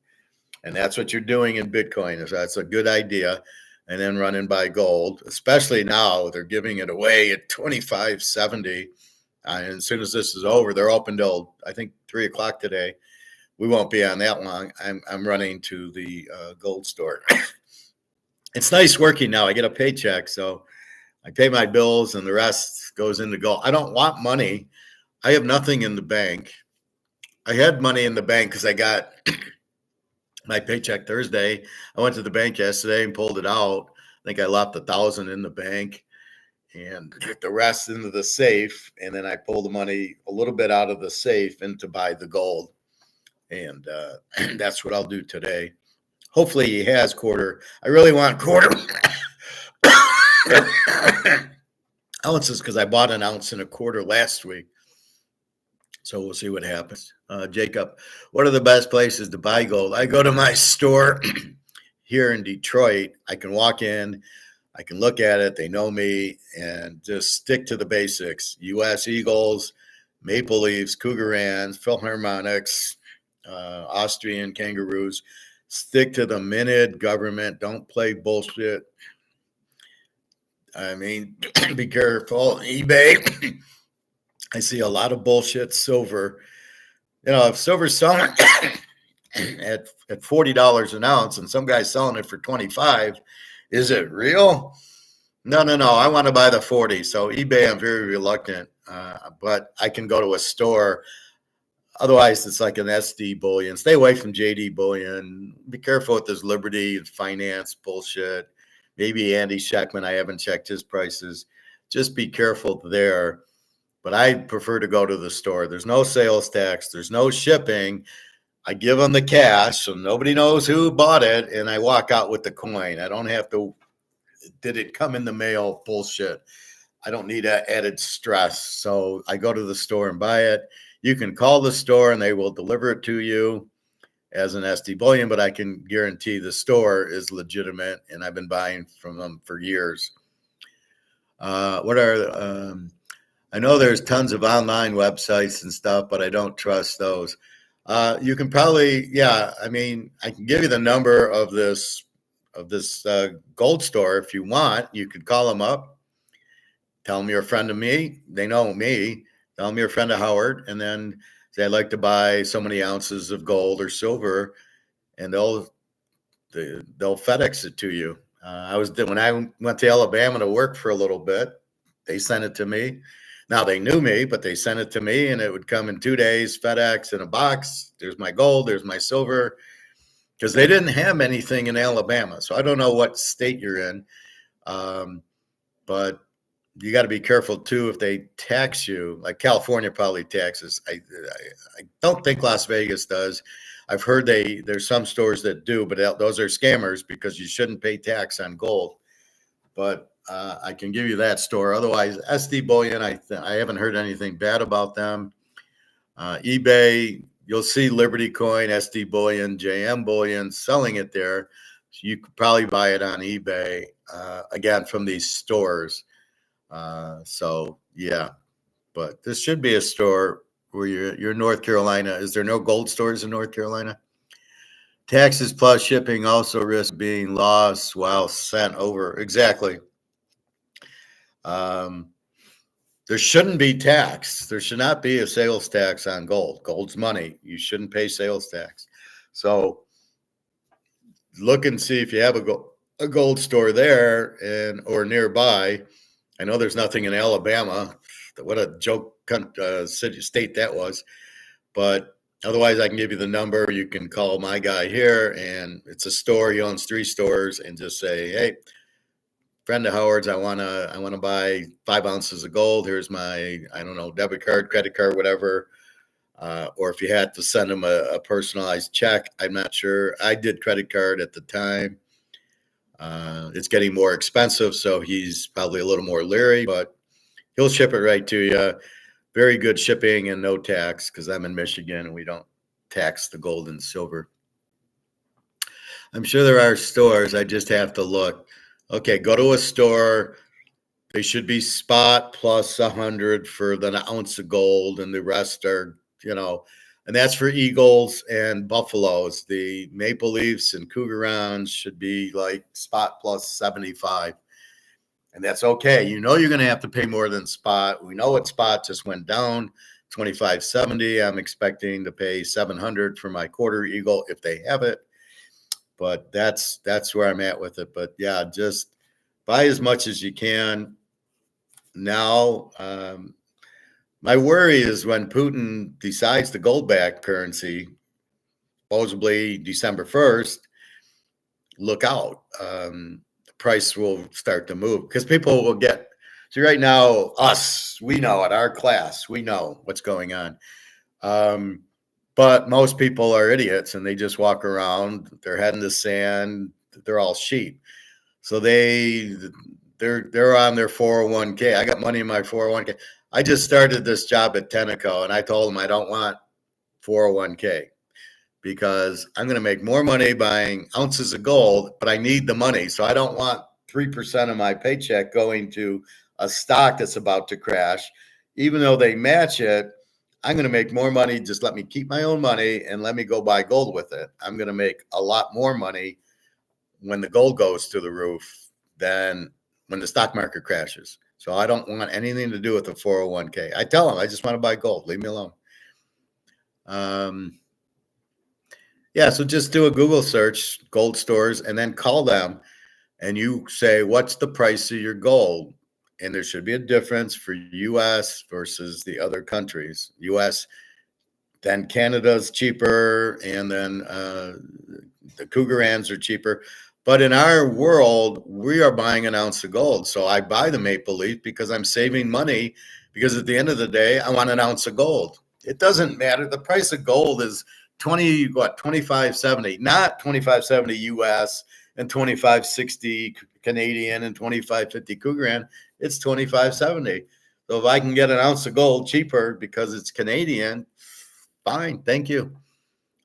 S1: And that's what you're doing in Bitcoin. That's a good idea. And then run and buy gold, especially now they're giving it away at 25.70. And as soon as this is over, they're open till I think 3:00 today. We won't be on that long. I'm running to the gold store. It's nice working now. I get a paycheck, so I pay my bills and the rest goes into gold. I don't want money. I have nothing in the bank. I had money in the bank because I got my paycheck Thursday. I went to the bank yesterday and pulled it out. I think I left 1,000 in the bank and put the rest into the safe. And then I pulled the money a little bit out of the safe and to buy the gold. And that's what I'll do today. Hopefully he has quarter. I really want quarter ounces because I bought an ounce and a quarter last week. So we'll see what happens. Jacob, what are the best places to buy gold? I go to my store here in Detroit. I can walk in, I can look at it. They know me and just stick to the basics. U.S. Eagles, Maple Leafs, Cougarans, Philharmonics, Austrian Kangaroos. Stick to the minute government. Don't play bullshit. I mean, be careful. eBay. I see a lot of bullshit. Silver. You know, if silver's selling at $40 an ounce and some guy's selling it for 25, is it real? No. I want to buy the 40. So eBay, I'm very reluctant, but I can go to a store. Otherwise, it's like an SD bullion. Stay away from JD bullion. Be careful with this Liberty and finance bullshit. Maybe Andy Scheckman. I haven't checked his prices. Just be careful there. But I prefer to go to the store. There's no sales tax. There's no shipping. I give them the cash so nobody knows who bought it, and I walk out with the coin. I don't have to, did it come in the mail? Bullshit. I don't need that added stress. So I go to the store and buy it. You can call the store and they will deliver it to you as an SD bullion, but I can guarantee the store is legitimate, and I've been buying from them for years. I know there's tons of online websites and stuff, but I don't trust those. You can probably, I mean, I can give you the number of this gold store if you want. You could call them up, tell them you're a friend of me. They know me. Tell them you're a friend of Howard, and then say I'd like to buy so many ounces of gold or silver, and they'll FedEx it to you. When I went to Alabama to work for a little bit, they sent it to me. Now they knew me, but they sent it to me, and it would come in 2 days, FedEx in a box. There's my gold, there's my silver, because they didn't have anything in Alabama. So I don't know what state you're in, but you got to be careful too if they tax you. Like California probably taxes. I don't think Las Vegas does. I've heard there's some stores that do, but those are scammers because you shouldn't pay tax on gold. But I can give you that store. Otherwise, SD Bullion, I haven't heard anything bad about them. eBay, you'll see Liberty Coin, SD Bullion, JM Bullion selling it there. So you could probably buy it on eBay, again, from these stores. So yeah, but this should be a store where you're in North Carolina. Is there no gold stores in North Carolina? Taxes plus shipping also risk being lost while sent over. Exactly. There shouldn't be tax. There should not be a sales tax on gold. Gold's money. You shouldn't pay sales tax. So look and see if you have a gold store there or nearby. I know there's nothing in Alabama. What a joke state that was. But otherwise, I can give you the number. You can call my guy here, and it's a store. He owns 3 stores, and just say, "Hey, friend of Howard's, I wanna buy 5 ounces of gold. Here's my, I don't know, debit card, credit card, whatever." Or if you had to send him a personalized check, I'm not sure. I did credit card at the time. It's getting more expensive, so he's probably a little more leery, but he'll ship it right to you. Very good shipping and no tax, because I'm in Michigan and we don't tax the gold and silver. I'm sure there are stores. I just have to look. Okay, go to a store. They should be spot plus 100 for the ounce of gold, and the rest are, and that's for Eagles and Buffaloes. The Maple Leafs and Cougar Rounds should be like spot plus 75. And that's okay. You're going to have to pay more than spot. We know what spot just went down, 25.70. I'm expecting to pay 700 for my quarter Eagle if they have it. But that's where I'm at with it. But yeah, just buy as much as you can now. My worry is when Putin decides the gold-backed currency, supposedly December 1st, look out. The price will start to move because people will get. See, right now, we know it, our class, we know what's going on. But most people are idiots and they just walk around, their head in the sand, they're all sheep. So they're on their 401k. I got money in my 401k. I just started this job at Tenaco and I told them I don't want 401k because I'm going to make more money buying ounces of gold, but I need the money. So I don't want 3% of my paycheck going to a stock that's about to crash. Even though they match it, I'm going to make more money. Just let me keep my own money and let me go buy gold with it. I'm going to make a lot more money when the gold goes through the roof than when the stock market crashes. So I don't want anything to do with the 401k. I tell them I just want to buy gold. Leave me alone. Yeah, so just do a Google search, gold stores, and then call them and you say, what's the price of your gold? And there should be a difference for US versus the other countries. US, then Canada's cheaper, and then the Cougarans are cheaper. But in our world, we are buying an ounce of gold. So I buy the Maple Leaf because I'm saving money, because at the end of the day, I want an ounce of gold. It doesn't matter. The price of gold is 25.70, not 25.70 US and 25.60 Canadian and 25.50 Cougaran. It's 25.70. So if I can get an ounce of gold cheaper because it's Canadian, fine, thank you.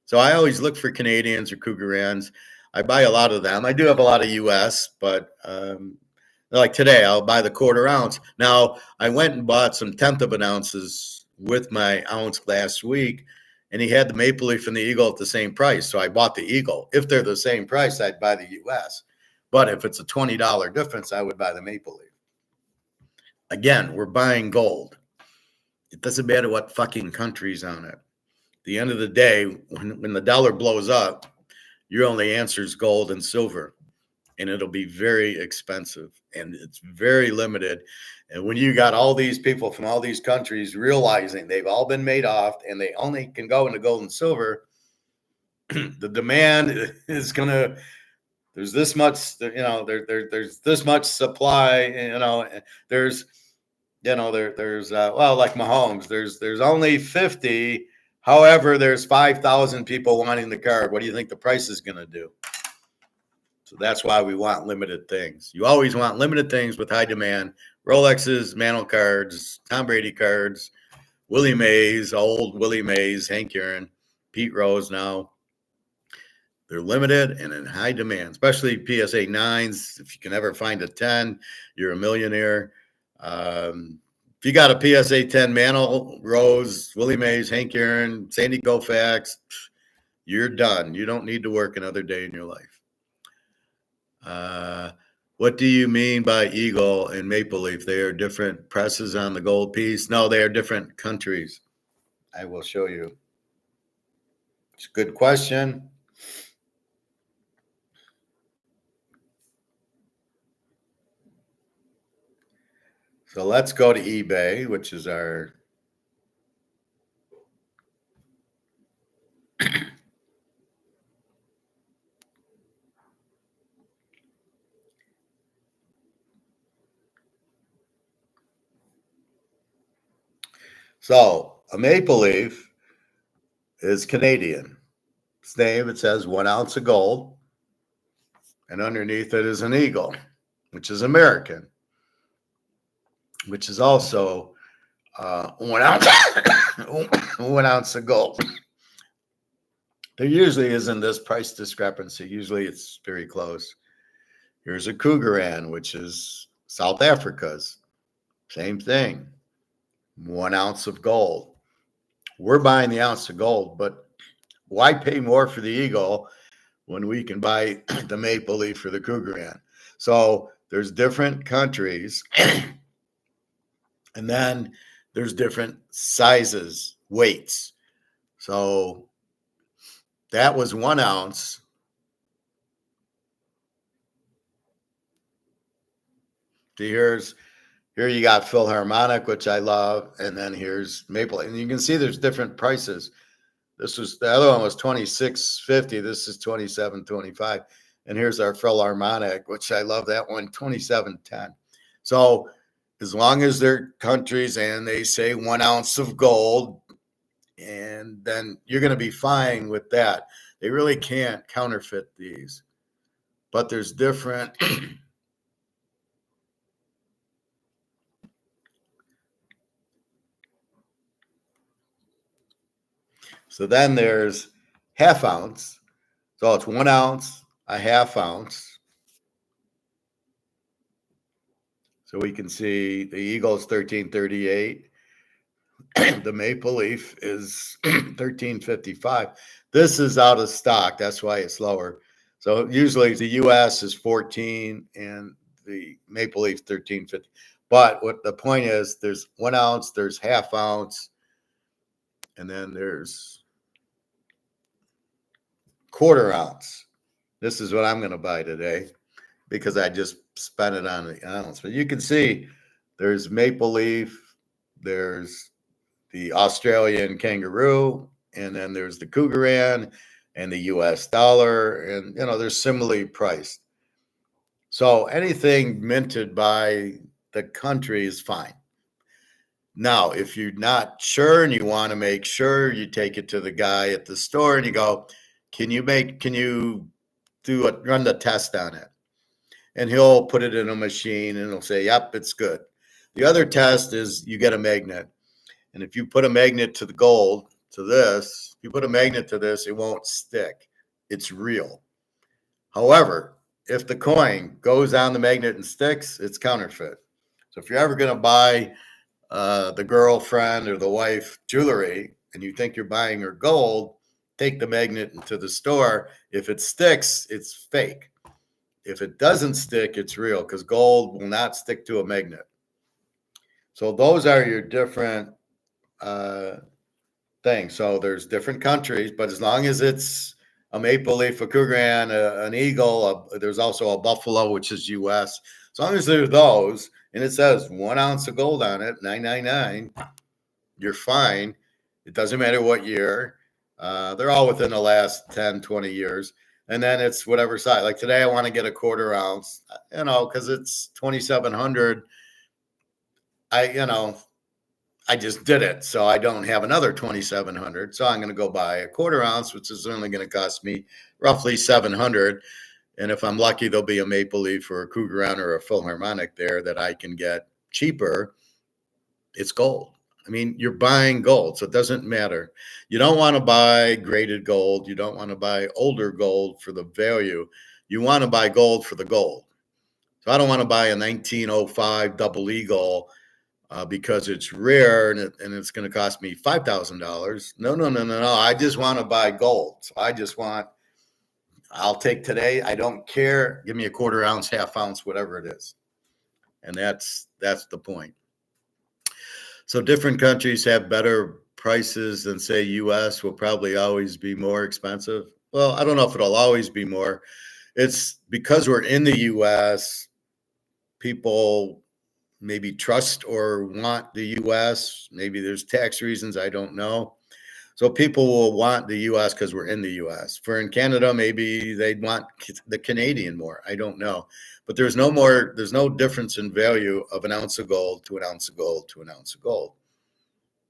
S1: So I always look for Canadians or Cougarans. I buy a lot of them. I do have a lot of US, but like today, I'll buy the quarter ounce. Now, I went and bought some 1/10 of an ounces with my ounce last week, and he had the Maple Leaf and the Eagle at the same price. So I bought the Eagle. If they're the same price, I'd buy the US. But if it's a $20 difference, I would buy the Maple Leaf. Again, we're buying gold. It doesn't matter what fucking country's on it. At the end of the day, when the dollar blows up, your only answer is gold and silver. And it'll be very expensive and it's very limited. And when you got all these people from all these countries realizing they've all been made off and they only can go into gold and silver, the demand is going to, there's this much, there's this much supply, there's, well, like Mahomes, there's only 50. However, there's 5,000 people wanting the card. What do you think the price is going to do? So that's why we want limited things. You always want limited things with high demand. Rolexes, Mantle cards, Tom Brady cards, Willie Mays, old Willie Mays, Hank Aaron, Pete Rose now. They're limited and in high demand, especially PSA 9s. If you can ever find a 10, you're a millionaire. If you got a PSA 10 Mantle, Rose, Willie Mays, Hank Aaron, Sandy Koufax, you're done. You don't need to work another day in your life. What do you mean by Eagle and Maple Leaf? They are different presses on the gold piece. No, they are different countries. I will show you. It's a good question. So let's go to eBay, which is our so a maple leaf is Canadian. Its name, it says 1 ounce of gold, and underneath it is an eagle, which is American, which is also 1 ounce 1 ounce of gold. There usually isn't this price discrepancy. Usually it's very close. Here's a Cougaran, which is South Africa's. Same thing. 1 ounce of gold. We're buying the ounce of gold, but why pay more for the eagle when we can buy the maple leaf for the Cougaran? So there's different countries, and then there's different sizes, weights. So that was 1 ounce. Here you got Philharmonic, which I love, and then here's Maple. And you can see there's different prices. The other one was $26.50. This is $27.25. And here's our Philharmonic, which I love that one, $27.10. So as long as they're countries and they say 1 ounce of gold, and then you're going to be fine with that. They really can't counterfeit these. But there's different so then there's half ounce. So it's 1 ounce, a half ounce. So we can see the eagle is $13.38. The maple leaf is $13.55. This is out of stock. That's why it's lower. So usually the US is 14 and the maple leaf 13.50. But what the point is, there's 1 ounce, there's half ounce, and then there's quarter ounce. This is what I'm going to buy today because I just spent it on the ounce. But you can see there's maple leaf, there's the Australian kangaroo, and then there's the Cougaran and the US dollar, and they're similarly priced. So anything minted by the country is fine. Now, if you're not sure and you want to make sure, you take it to the guy at the store and you go, can you run the test on it? And he'll put it in a machine and he'll say, yep, it's good. The other test is you get a magnet. And if you put a magnet to the gold, to this, you put a magnet to this, it won't stick. It's real. However, if the coin goes on the magnet and sticks, it's counterfeit. So if you're ever going to buy the girlfriend or the wife jewelry and you think you're buying her gold, take the magnet to the store. If it sticks, it's fake. If it doesn't stick, it's real because gold will not stick to a magnet. So those are your different things. So there's different countries, but as long as it's a maple leaf, a Cougaran, an eagle, there's also a buffalo, which is US. As long as there's those, and it says 1 ounce of gold on it, $9.99, you're fine. It doesn't matter what year. They're all within the last 10, 20 years. And then it's whatever size. Like today, I want to get a quarter ounce, because it's 2,700. I just did it. So I don't have another 2,700. So I'm going to go buy a quarter ounce, which is only going to cost me roughly 700. And if I'm lucky, there'll be a maple leaf or a Cougaran or a Philharmonic there that I can get cheaper. It's gold. I mean, you're buying gold, so it doesn't matter. You don't want to buy graded gold. You don't want to buy older gold for the value. You want to buy gold for the gold. So I don't want to buy a 1905 double eagle because it's rare and it's going to cost me $5,000. No. I just want to buy gold. So I'll take today. I don't care. Give me a quarter ounce, half ounce, whatever it is. And that's the point. So different countries have better prices than, say, US will probably always be more expensive. Well, I don't know if it'll always be more. It's because we're in the US, people maybe trust or want the U.S. Maybe there's tax reasons, I don't know. So people will want the U.S. because we're in the U.S. For in Canada, maybe they'd want the Canadian more. I don't know. But there's no difference in value of an ounce of gold to an ounce of gold to an ounce of gold.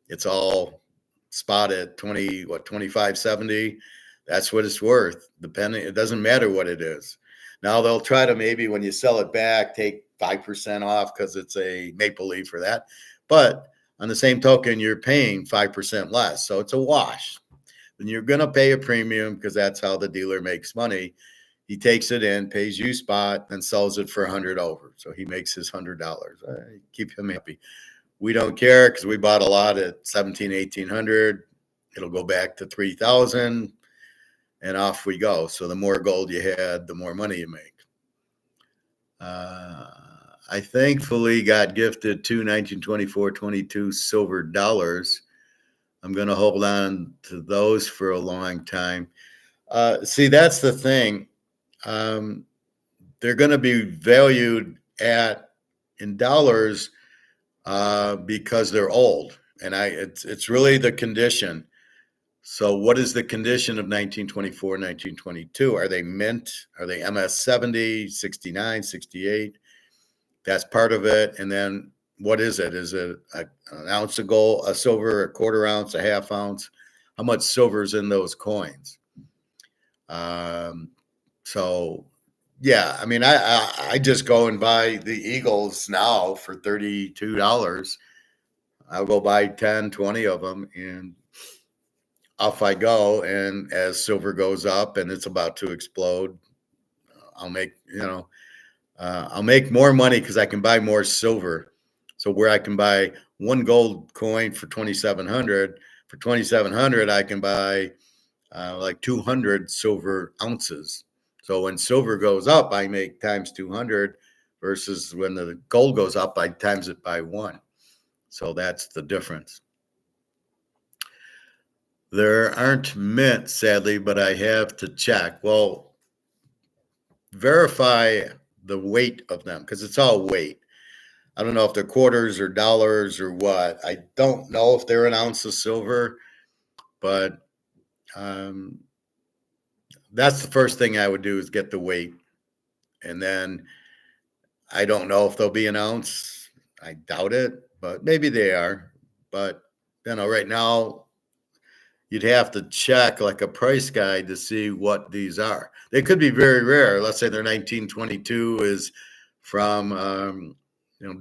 S1: It's all spot at 25.70. That's what it's worth. Depending, it doesn't matter what it is. Now they'll try to, maybe when you sell it back, take 5% off because it's a maple leaf for that. But on the same token, you're paying 5% less. So it's a wash. Then you're going to pay a premium because that's how the dealer makes money. He takes it in, pays you spot, and sells it for 100 over. So he makes his $100. Keep him happy. We don't care because we bought a lot at 1,800. It'll go back to 3,000, and off we go. So the more gold you had, the more money you make. I thankfully got gifted 2 1924-22 silver dollars. I'm going to hold on to those for a long time. See, that's the thing. They're going to be valued in dollars because they're old, and it's really the condition. So what is the condition of 1924, 1922? Are they mint? Are they MS 70, 69, 68? That's part of it. And then what is it? Is it an ounce of gold, a silver, a quarter ounce, a half ounce? How much silver is in those coins? So yeah, I mean, I just go and buy the Eagles now for $32. I'll go buy 10, 20 of them, and off I go. And as silver goes up and it's about to explode, I'll make, I'll make more money because I can buy more silver. So where I can buy one gold coin for 2,700, for 2,700, I can buy like 200 silver ounces. So when silver goes up, I make times 200 versus when the gold goes up, I times it by 1. So that's the difference. There aren't mint, sadly, but I have to check. Well, verify the weight of them because it's all weight. I don't know if they're quarters or dollars or what. I don't know if they're an ounce of silver, but that's the first thing I would do is get the weight. And then I don't know if they'll be an ounce. I doubt it, but maybe they are. But, right now, you'd have to check like a price guide to see what these are. They could be very rare. Let's say their 1922 is from,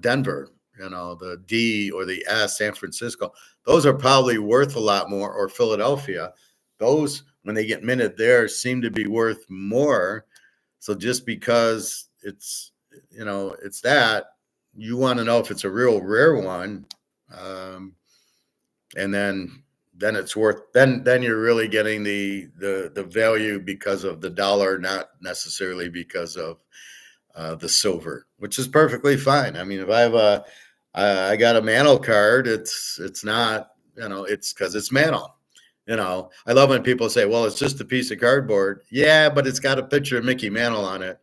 S1: Denver, the D or the S, San Francisco. Those are probably worth a lot more, or Philadelphia. Those, when they get minted there, seem to be worth more. So just because it's, it's that, you want to know if it's a real rare one. And then it's worth, then you're really getting the value because of the dollar, not necessarily because of the silver, which is perfectly fine. I mean, if I have I got a Mantle card, it's not, it's because it's Mantle. I love when people say, well, it's just a piece of cardboard. Yeah, but it's got a picture of Mickey Mantle on it.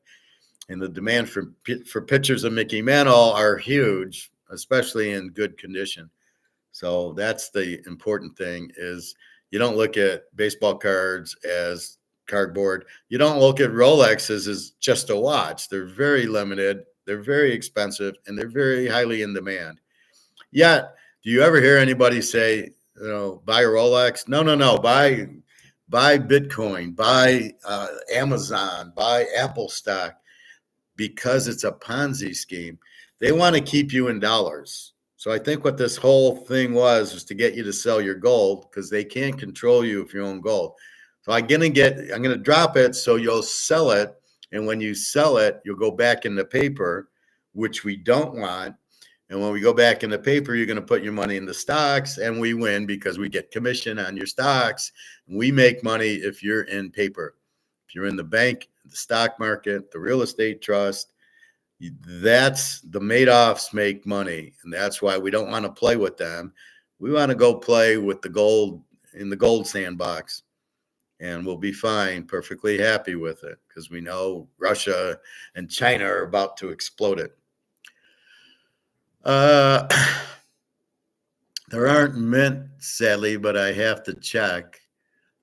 S1: And the demand for pictures of Mickey Mantle are huge, especially in good condition. So that's the important thing, is you don't look at baseball cards as cardboard. You don't look at Rolexes as just a watch. They're very limited, they're very expensive, and they're very highly in demand. Yet, do you ever hear anybody say, buy a Rolex? No. Buy Bitcoin, buy Amazon, buy Apple stock, because it's a Ponzi scheme. They want to keep you in dollars. So I think what this whole thing was to get you to sell your gold, because they can't control you if you own gold. So I'm going to drop it so you'll sell it. And when you sell it, you'll go back in the paper, which we don't want. And when we go back in the paper, you're going to put your money in the stocks, and we win because we get commission on your stocks. We make money if you're in paper. If you're in the bank, the stock market, the real estate trust, that's the Madoffs make money. And that's why we don't want to play with them. We want to go play with the gold in the gold sandbox, and we'll be fine, perfectly happy with it, because we know Russia and China are about to explode it. Uh, there aren't mint, sadly, but I have to check.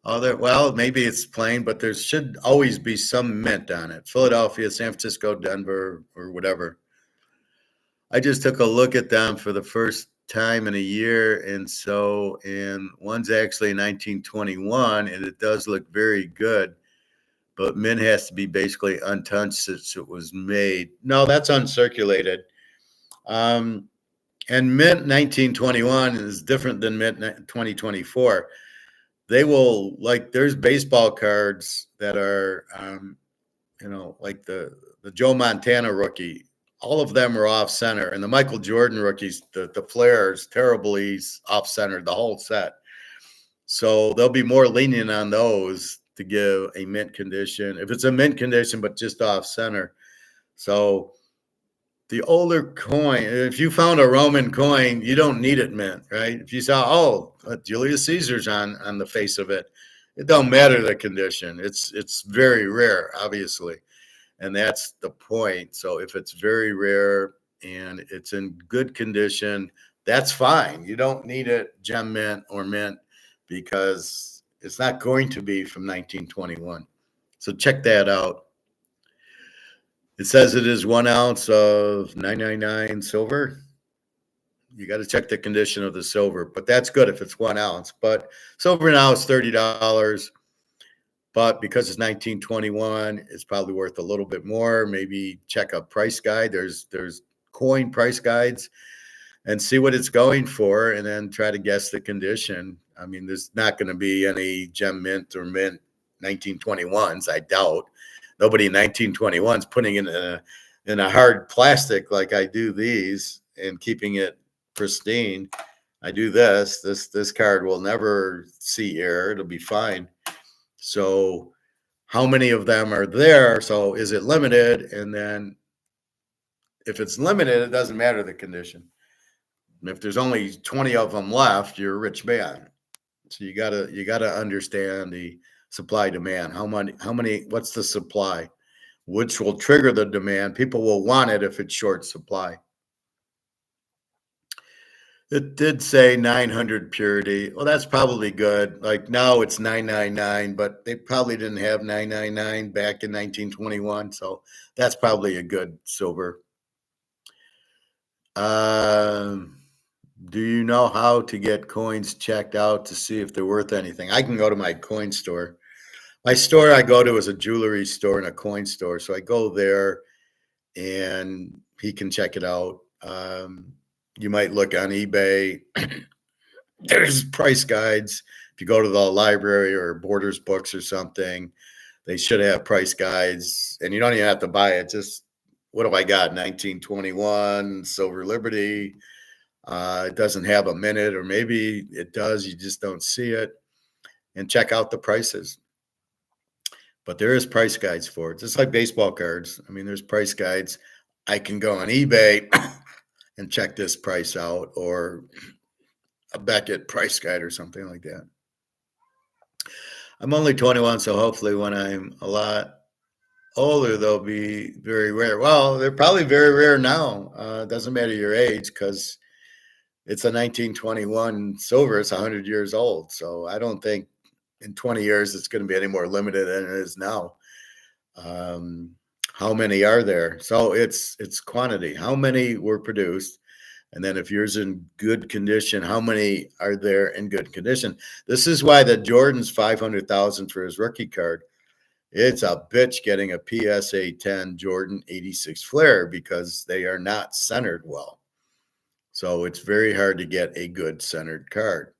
S1: Well, maybe it's plain, but there should always be some mint on it. Philadelphia, San Francisco, Denver, or whatever. I just took a look at them for the first time in a year, and one's actually 1921, and it does look very good. But mint has to be basically untouched since it was made. No, that's uncirculated. Um, and mint 1921 is different than mint 2024. They will, like, there's baseball cards that are, like the Joe Montana rookie. All of them are off center, and the Michael Jordan rookies, the flares, terribly off center, the whole set. So they'll be more lenient on those to give a mint condition. If it's a mint condition, but just off center. So the older coin, if you found a Roman coin, you don't need it mint, right? If you saw, Julius Caesar's on the face of it, it don't matter the condition. It's very rare, obviously. And that's the point. So if it's very rare and it's in good condition, that's fine. You don't need it gem mint or mint because it's not going to be from 1921. So check that out. It says it is 1 ounce of 999 silver. You got to check the condition of the silver, but that's good if it's 1 ounce. But silver now is $30. But because it's 1921, it's probably worth a little bit more. Maybe check a price guide. There's coin price guides and see what it's going for, and then try to guess the condition. I mean, there's not going to be any gem mint or mint 1921s. I doubt. Nobody in 1921s putting it in a hard plastic like I do these and keeping it pristine. I do this. This card will never see air. It'll be fine. So how many of them are there? So is it limited? And then if it's limited, it doesn't matter the condition. And if there's only 20 of them left, you're a rich man. So you gotta understand the supply demand. How many, what's the supply? Which will trigger the demand. People will want it if it's short supply. It did say 900 purity. Well, that's probably good. Like now it's 999, but they probably didn't have 999 back in 1921. So that's probably a good silver. Do you know how to get coins checked out to see if they're worth anything? I can go to my coin store. My store I go to is a jewelry store and a coin store. So I go there and he can check it out. You might look on eBay. There's price guides. If you go to the library or Borders Books or something, they should have price guides. And you don't even have to buy it. Just, what do I got? 1921 Silver Liberty. It doesn't have a minute, or maybe it does. You just don't see it. And check out the prices. But there is price guides for it. Just like baseball cards. I mean, there's price guides. I can go on eBay and check this price out, or a Beckett price guide or something like that. I'm only 21, so hopefully when I'm a lot older, they'll be very rare. Well, they're probably very rare now. It doesn't matter your age because it's a 1921 silver. It's 100 years old. So I don't think in 20 years it's going to be any more limited than it is now. How many are there? So it's quantity. How many were produced? And then if yours in good condition, how many are there in good condition? This is why the Jordan's 500,000 for his rookie card. It's a bitch getting a PSA 10 Jordan 86 flare because they are not centered well. So it's very hard to get a good centered card.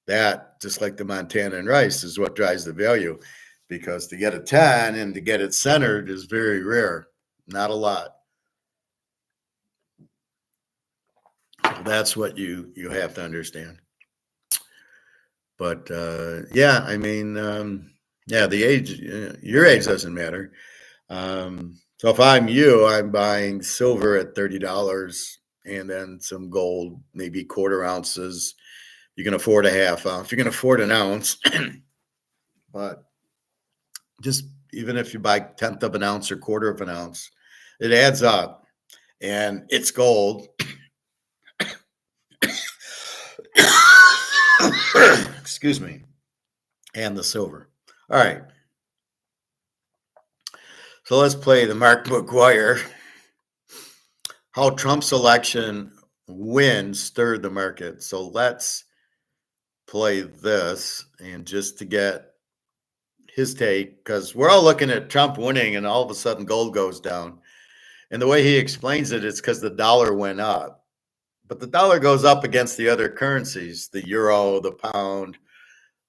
S1: That, just like the Montana and Rice, is what drives the value, because to get a 10 and to get it centered is very rare. Not a lot. So that's what you have to understand. But yeah, I mean, the age, your age doesn't matter. So if I'm you, I'm buying silver at $30 and then some gold, maybe quarter ounces. You can afford a half ounce. You can afford an ounce, but just even if you buy 1/10 of an ounce or quarter of an ounce, it adds up, and it's gold. excuse me, and the silver. All right. So let's play the Mark McGuire. How Trump's election win stirred the market. So let's play this, and just to get his take, because we're all looking at Trump winning and all of a sudden gold goes down. And the way he explains it is because the dollar went up. But the dollar goes up against the other currencies, the euro, the pound,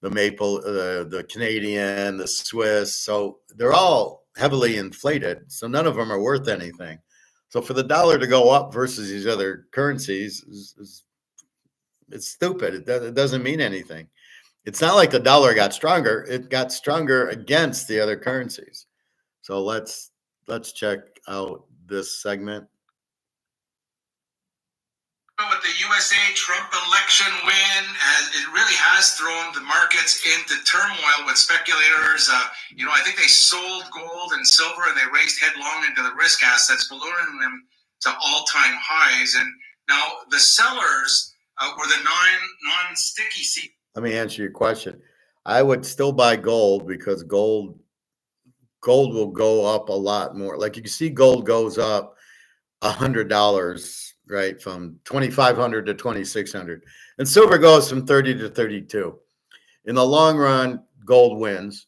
S1: the maple, the Canadian, the Swiss. So they're all heavily inflated. So none of them are worth anything. So for the dollar to go up versus these other currencies it's stupid. It doesn't mean anything. It's not like the dollar got stronger. It got stronger against the other currencies. So let's check out this segment.
S3: With the USA Trump election win, it really has thrown the markets into turmoil with speculators. I think they sold gold and silver and they raced headlong into the risk assets, ballooning them to all-time highs. And now the sellers were the non-sticky seed.
S1: Let me answer your question. I would still buy gold because gold will go up a lot more. Like you can see gold goes up $100, right, from 2,500 to 2,600, and silver goes from 30 to 32. In the long run, gold wins.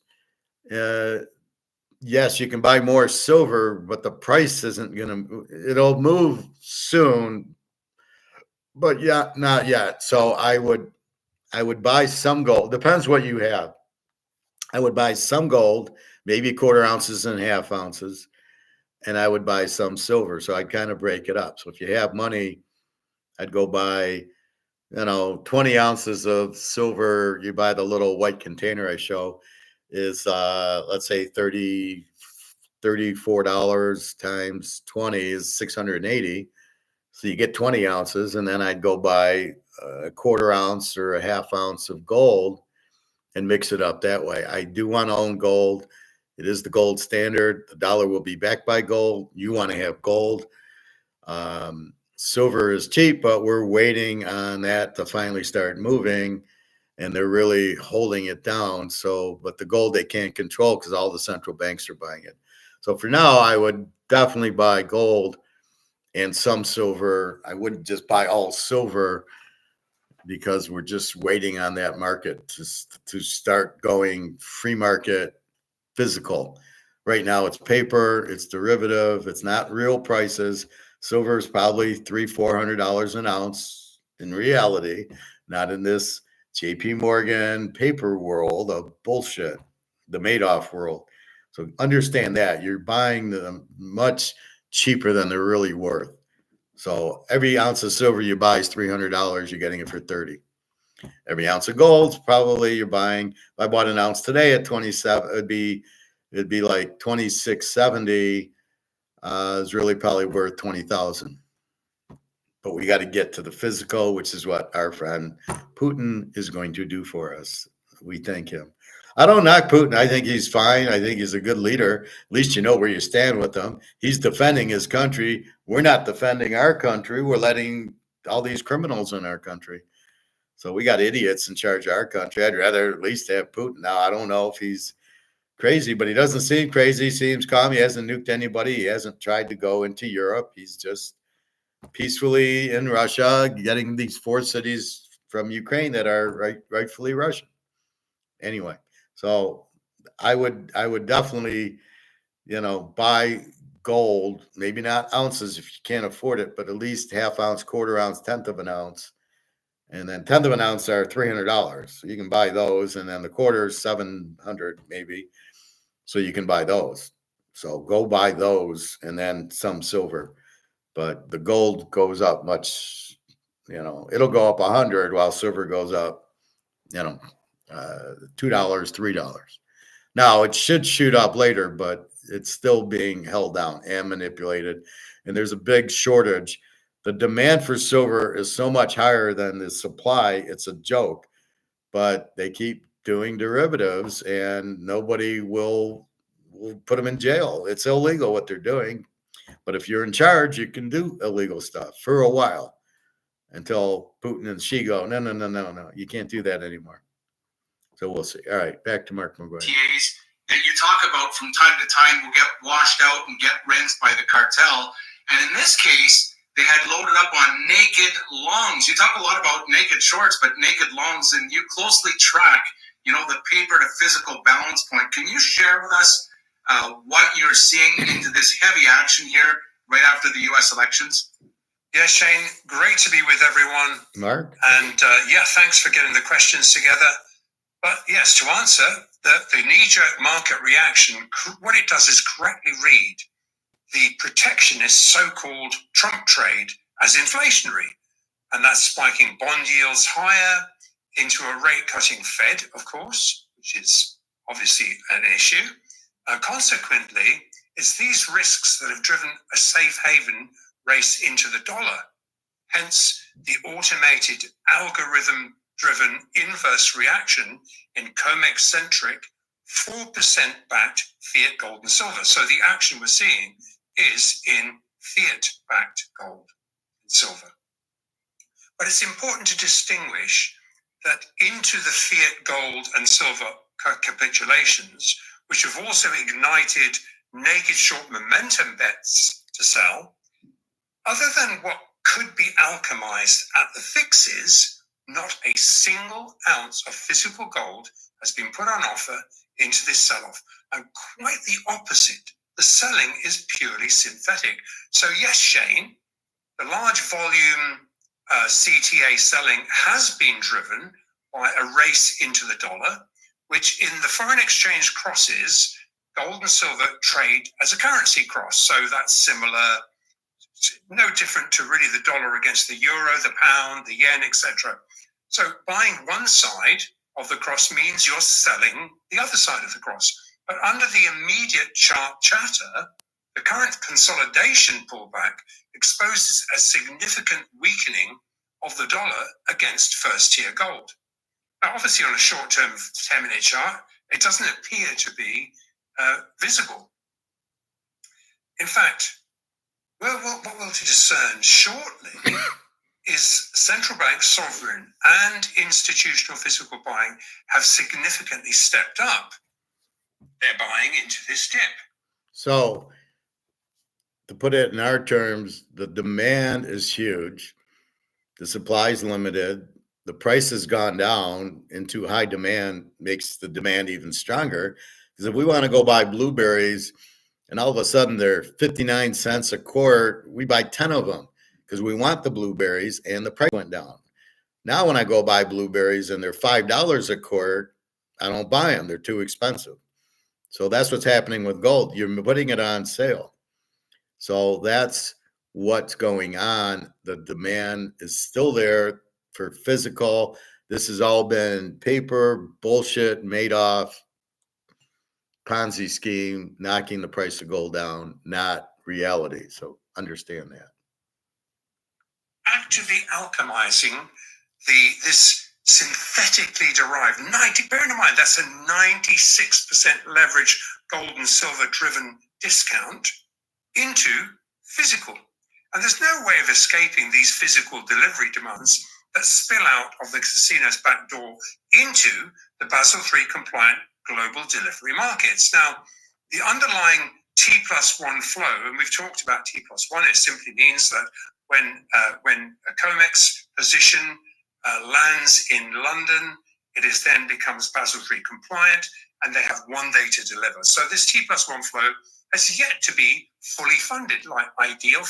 S1: Yes, you can buy more silver, but the price isn't going to. It'll move soon, but yeah, not yet. So I would buy some gold. Depends what you have. I would buy some gold, maybe quarter ounces and half ounces, and I would buy some silver. So I'd kind of break it up. So if you have money, I'd go buy, 20 ounces of silver. You buy the little white container I show is, let's say $34 times 20 is 680. So you get 20 ounces, and then I'd go buy a quarter ounce or a half ounce of gold and mix it up that way. I do want to own gold. It is the gold standard. The dollar will be backed by gold. You want to have gold. Silver is cheap, but we're waiting on that to finally start moving, and they're really holding it down. So, but the gold they can't control because all the central banks are buying it. So for now, I would definitely buy gold and some silver. I wouldn't just buy all silver because we're just waiting on that market to start going free market physical. Right now it's paper, it's derivative, it's not real prices. Silver is probably $300-400 an ounce in reality, not in this JP Morgan paper world of bullshit, the Madoff world. So understand that you're buying them much cheaper than they're really worth. So every ounce of silver you buy is $300. You're getting it for 30. Every ounce of gold, probably you're buying. If I bought an ounce today at 27, it'd be like 2670. Is really probably worth 20,000. But we got to get to the physical, which is what our friend Putin is going to do for us. We thank him. I don't knock Putin. I think he's fine. I think he's a good leader. At least you know where you stand with him. He's defending his country. We're not defending our country. We're letting all these criminals in our country. So we got idiots in charge of our country. I'd rather at least have Putin. Now, I don't know if he's crazy, but he doesn't seem crazy. He seems calm. He hasn't nuked anybody. He hasn't tried to go into Europe. He's just peacefully in Russia, getting these 4 cities from Ukraine that are rightfully Russian. Anyway, so I would definitely, buy gold, maybe not ounces if you can't afford it, but at least half ounce, quarter ounce, tenth of an ounce. And then tenth of an ounce are $300. So you can buy those. And then the quarter is 700 maybe. So you can buy those. So go buy those and then some silver. But the gold goes up much, it'll go up 100 while silver goes up, $2, $3. Now it should shoot up later, but it's still being held down and manipulated. And there's a big shortage. The demand for silver is so much higher than the supply. It's a joke, but they keep doing derivatives and nobody will put them in jail. It's illegal what they're doing. But if you're in charge, you can do illegal stuff for a while until Putin and Xi go, no, you can't do that anymore. So we'll see. All right, back to Mark McGuire.
S3: TAs that you talk about from time to time will get washed out and get rinsed by the cartel. And in this case, they had loaded up on naked longs. You talk a lot about naked shorts, but naked longs, and you closely track, the paper to physical balance point. Can you share with us what you're seeing into this heavy action here right after the U.S. elections?
S4: Yeah, Shane, great to be with everyone.
S1: Mark?
S4: And thanks for getting the questions together. But yes, to answer, the knee-jerk market reaction, what it does is correctly read the protectionist so-called Trump trade as inflationary. And that's spiking bond yields higher into a rate-cutting Fed, of course, which is obviously an issue. Consequently, it's these risks that have driven a safe haven race into the dollar. Hence, the automated algorithm-driven inverse reaction in COMEX-centric 4% backed fiat gold and silver. So the action we're seeing is in fiat-backed gold and silver. But it's important to distinguish that into the fiat gold and silver capitulations, which have also ignited naked short momentum bets to sell, other than what could be alchemized at the fixes, not a single ounce of physical gold has been put on offer into this sell-off. And quite the opposite. The selling is purely synthetic. So yes, Shane, the large volume CTA selling has been driven by a race into the dollar, which in the foreign exchange crosses, gold and silver trade as a currency cross. So that's similar, no different to really the dollar against the euro, the pound, the yen, etc. So buying one side of the cross means you're selling the other side of the cross. But under the immediate chart chatter, the current consolidation pullback exposes a significant weakening of the dollar against first-tier gold. Now, obviously, on a short-term 10-minute chart, it doesn't appear to be visible. In fact, what we'll discern shortly is central bank, sovereign, and institutional physical buying have significantly stepped up their buying into this dip.
S1: So, to put it in our terms, the demand is huge. The supply is limited. The price has gone down into high demand, makes the demand even stronger. Because if we want to go buy blueberries and all of a sudden they're 59 cents a quart, we buy 10 of them because we want the blueberries and the price went down. Now, when I go buy blueberries and they're $5 a quart, I don't buy them. They're too expensive. So that's what's happening with gold. You're putting it on sale. So that's what's going on. The demand is still there for physical. This has all been paper, bullshit, Madoff, Ponzi scheme, knocking the price of gold down, not reality. So understand that.
S4: Actively alchemizing this synthetically derived 90, bear in mind that's a 96% leverage gold and silver driven discount into physical. And there's no way of escaping these physical delivery demands that spill out of the casino's back door into the Basel III compliant global delivery markets. Now, the underlying T+1 flow, and we've talked about T+1, it simply means that when a COMEX position lands in London, it is then becomes Basel III compliant, and they have 1 day to deliver. So this T+1 flow has yet to be fully funded, like ideal.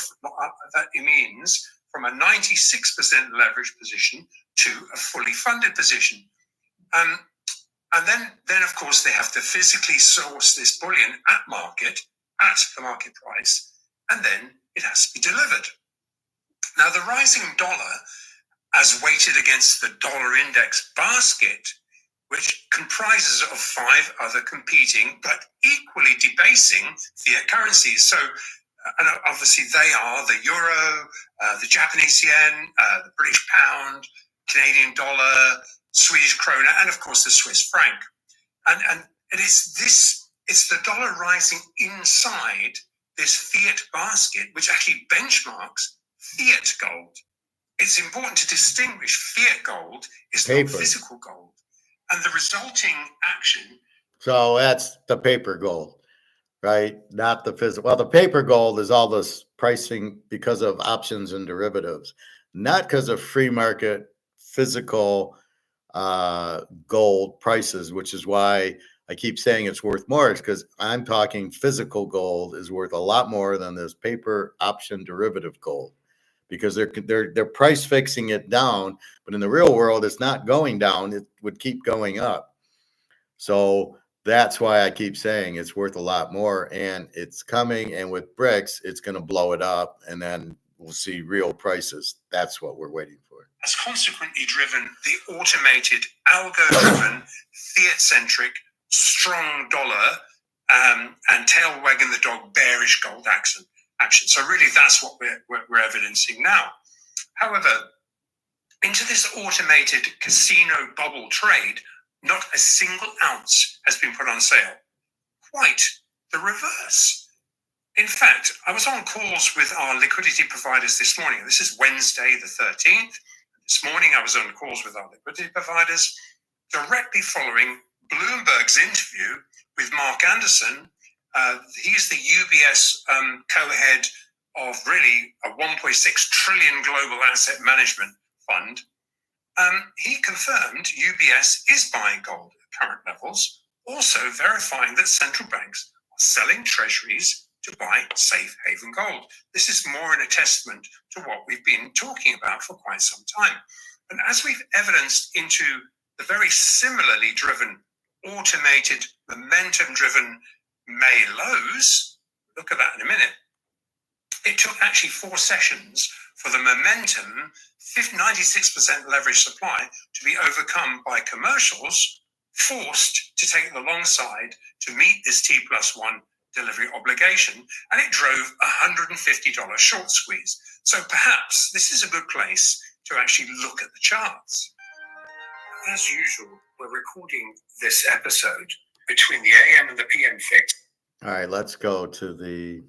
S4: That means from a 96% leverage position to a fully funded position. And then of course, they have to physically source this bullion at the market price, and then it has to be delivered. Now, the rising dollar, as weighted against the dollar index basket, which comprises of 5 other competing but equally debasing fiat currencies. So, and obviously they are the euro, the Japanese yen, the British pound, Canadian dollar, Swedish krona, and of course the Swiss franc. And it's the dollar rising inside this fiat basket, which actually benchmarks fiat gold. It's important to distinguish fiat gold is not physical gold. And the resulting action.
S1: So that's the paper gold, right? Not the physical. Well, the paper gold is all this pricing because of options and derivatives, not because of free market physical gold prices, which is why I keep saying it's worth more. It's because I'm talking physical gold is worth a lot more than this paper option derivative gold, because they're price fixing it down, but in the real world, it's not going down. It would keep going up. So that's why I keep saying it's worth a lot more, and it's coming. And with BRICS, it's going to blow it up, and then we'll see real prices. That's what we're waiting for.
S4: Has consequently driven the automated, algo-driven, fiat-centric, strong dollar and tail wagging the dog bearish gold action. So really, that's what we're evidencing now. However, into this automated casino bubble trade, not a single ounce has been put on sale. Quite the reverse. In fact, I was on calls with our liquidity providers this morning. This is Wednesday the 13th. This morning, I was on calls with our liquidity providers directly following Bloomberg's interview with Mark Anderson. He's the UBS co-head of really a 1.6 trillion global asset management fund. He confirmed UBS is buying gold at current levels, also verifying that central banks are selling treasuries to buy safe haven gold. This is more in a testament to what we've been talking about for quite some time. And as we've evidenced into the very similarly driven, automated, momentum-driven May lows, look at that in a minute, it took actually 4 sessions for the momentum, 96% leverage supply, to be overcome by commercials forced to take the long side to meet this T+1 delivery obligation, and it drove $150 short squeeze. So perhaps this is a good place to actually look at the charts. As usual, we're recording this episode between the AM and the PM fix.
S1: All right, let's go to the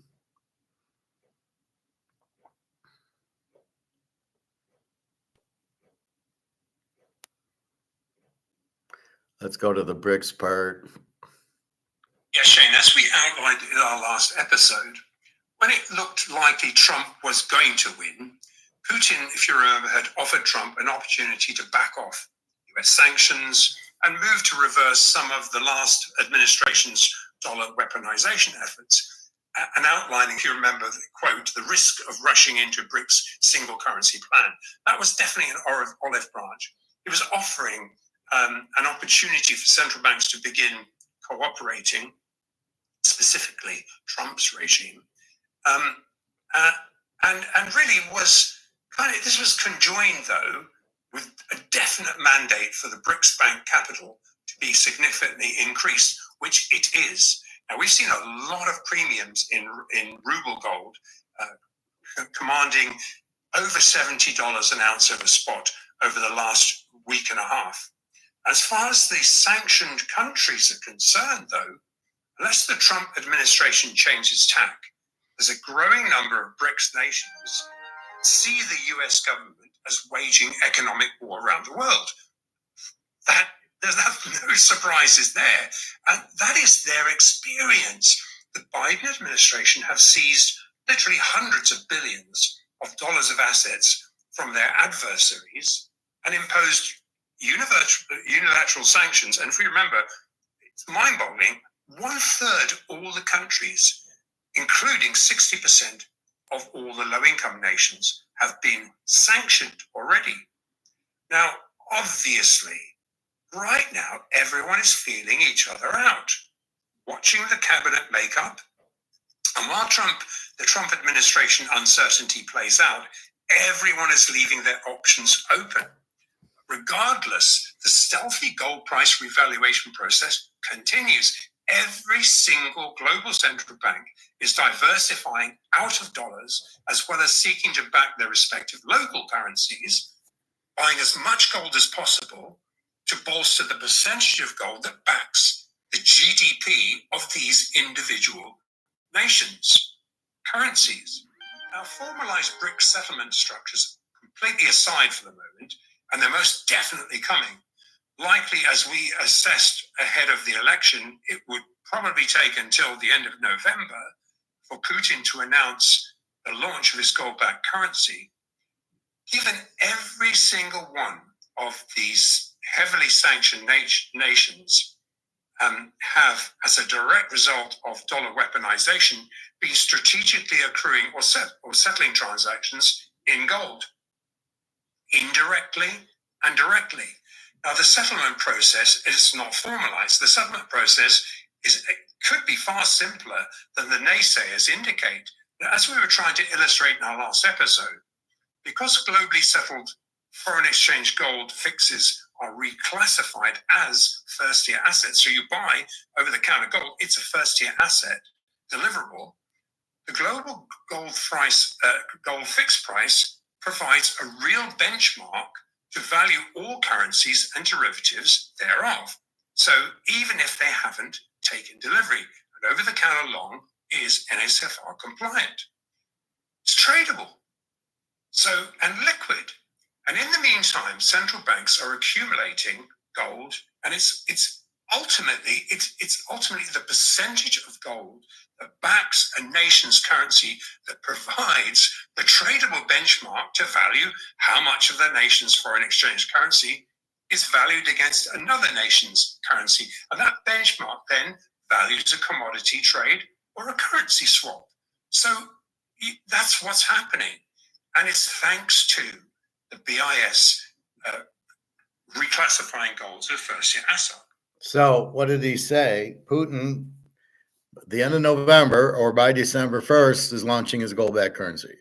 S1: BRICS part.
S4: Yes, Shane, as we outlined in our last episode, when it looked likely Trump was going to win, Putin, if you remember, had offered Trump an opportunity to back off US sanctions and move to reverse some of the last administration's dollar weaponization efforts, and outlining, if you remember, the quote, the risk of rushing into BRICS single currency plan. That was definitely an olive branch. It was offering an opportunity for central banks to begin cooperating, specifically Trump's regime, and really was this was conjoined, though, with a definite mandate for the BRICS bank capital to be significantly increased, which it is. Now, we've seen a lot of premiums in ruble gold, commanding over $70 an ounce over spot over the last week and a half. As far as the sanctioned countries are concerned, though, unless the Trump administration changes tack, there's a growing number of BRICS nations see the US government as waging economic war around the world. There's no surprises there. And that is their experience. The Biden administration have seized literally hundreds of billions of dollars of assets from their adversaries and imposed unilateral sanctions. And if we remember, it's mind-boggling, 1/3 all the countries, including 60% of all the low-income nations, have been sanctioned already. Now, obviously, right now, everyone is feeling each other out, watching the cabinet makeup. And while the Trump administration uncertainty plays out, everyone is leaving their options open. Regardless, the stealthy gold price revaluation process continues. Every single global central bank is diversifying out of dollars, as well as seeking to back their respective local currencies, buying as much gold as possible to bolster the percentage of gold that backs the GDP of these individual nations' currencies. Now, formalized BRICS settlement structures completely aside for the moment, and they're most definitely coming. likely, as we assessed ahead of the election, it would probably take until the end of November for Putin to announce the launch of his gold-backed currency. Given every single one of these heavily sanctioned nations have, as a direct result of dollar weaponization, been strategically accruing or settling transactions in gold, indirectly and directly. Now, the settlement process is not formalized. The settlement process could be far simpler than the naysayers indicate. As we were trying to illustrate in our last episode, because globally settled foreign exchange gold fixes are reclassified as first-tier assets, so you buy over-the-counter gold, it's a first-tier asset deliverable. The global gold fixed price provides a real benchmark to value all currencies and derivatives thereof. So even if they haven't taken delivery, an over-the-counter long is NSFR compliant. It's tradable. And liquid. And in the meantime, central banks are accumulating gold, and it's ultimately the percentage of gold that backs a nation's currency that provides the tradable benchmark to value how much of the nation's foreign exchange currency is valued against another nation's currency. And that benchmark then values a commodity trade or a currency swap. So that's what's happening. And it's thanks to the BIS reclassifying gold as a first-tier asset.
S1: So what did he say? Putin, at the end of November or by December 1st, is launching his gold-backed currency.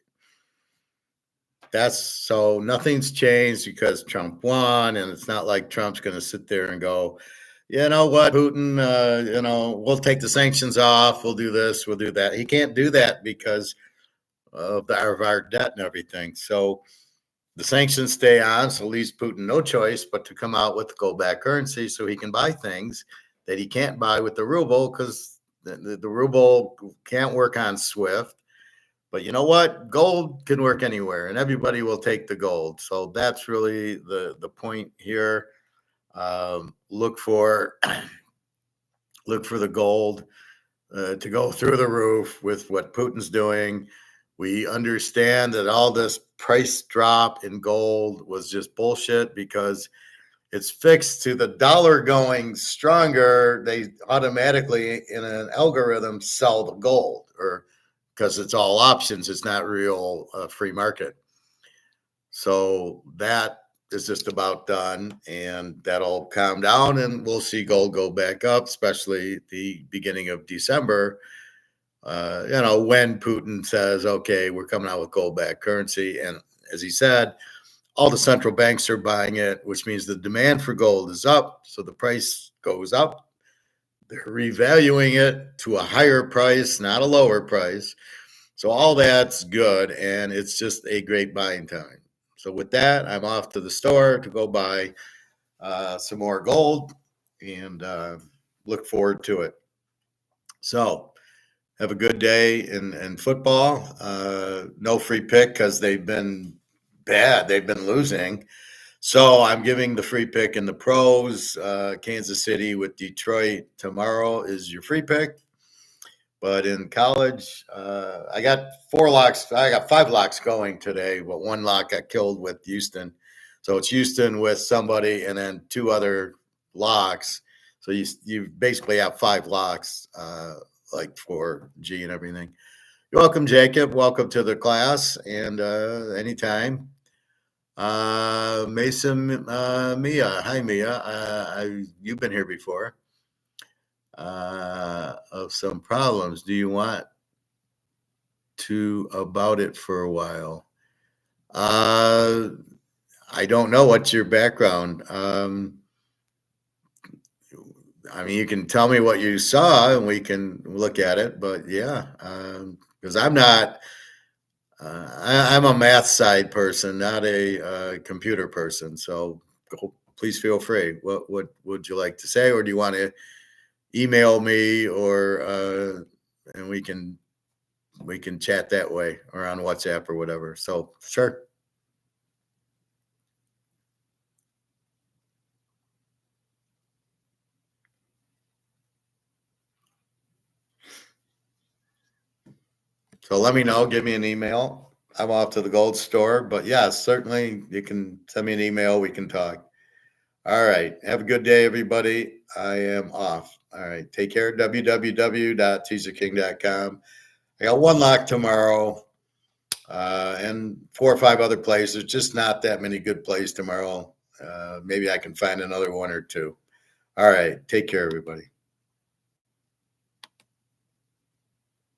S1: So nothing's changed because Trump won, and it's not like Trump's going to sit there and go, you know what, Putin, we'll take the sanctions off, we'll do this, we'll do that. He can't do that because of our debt and everything. So the sanctions stay on, so it leaves Putin no choice but to come out with gold-backed currency so he can buy things that he can't buy with the ruble because the ruble can't work on SWIFT. But you know what? Gold can work anywhere, and everybody will take the gold. So that's really the point here. Look for the gold to go through the roof with what Putin's doing. We understand that all this price drop in gold was just bullshit because it's fixed to the dollar going stronger. They automatically, in an algorithm, sell the gold, or because it's all options. It's not real free market. So that is just about done, and that'll calm down, and we'll see gold go back up, especially the beginning of December. When Putin says, okay, we're coming out with gold-backed currency. And as he said, all the central banks are buying it, which means the demand for gold is up. So the price goes up. They're revaluing it to a higher price, not a lower price. So all that's good. And it's just a great buying time. So with that, I'm off to the store to go buy some more gold and look forward to it. So have a good day in football. No free pick because they've been bad. They've been losing. So I'm giving the free pick in the pros. Kansas City with Detroit tomorrow is your free pick. But in college, I got 4 locks. I got 5 locks going today, but 1 lock got killed with Houston. So it's Houston with somebody and then 2 other locks. So you basically have 5 locks. Like for G and everything. You're welcome, Jacob. Welcome to the class. And anytime. Mason, Mia. Hi, Mia. You've been here before. Of some problems. Do you want to about it for a while? I don't know. What's your background? You can tell me what you saw and we can look at it, but yeah, because I'm not, I'm a math side person, not a computer person. So please feel free. What would you like to say? Or do you want to email me or, and we can chat that way or on WhatsApp or whatever. So sure. So let me know. Give me an email. I'm off to the gold store, but yeah, certainly you can send me an email. We can talk. All right. Have a good day, everybody. I am off. All right. Take care. www.teaserking.com. I got one lock tomorrow and 4 or 5 other plays. There's just not that many good plays tomorrow. Maybe I can find another one or two. All right. Take care, everybody.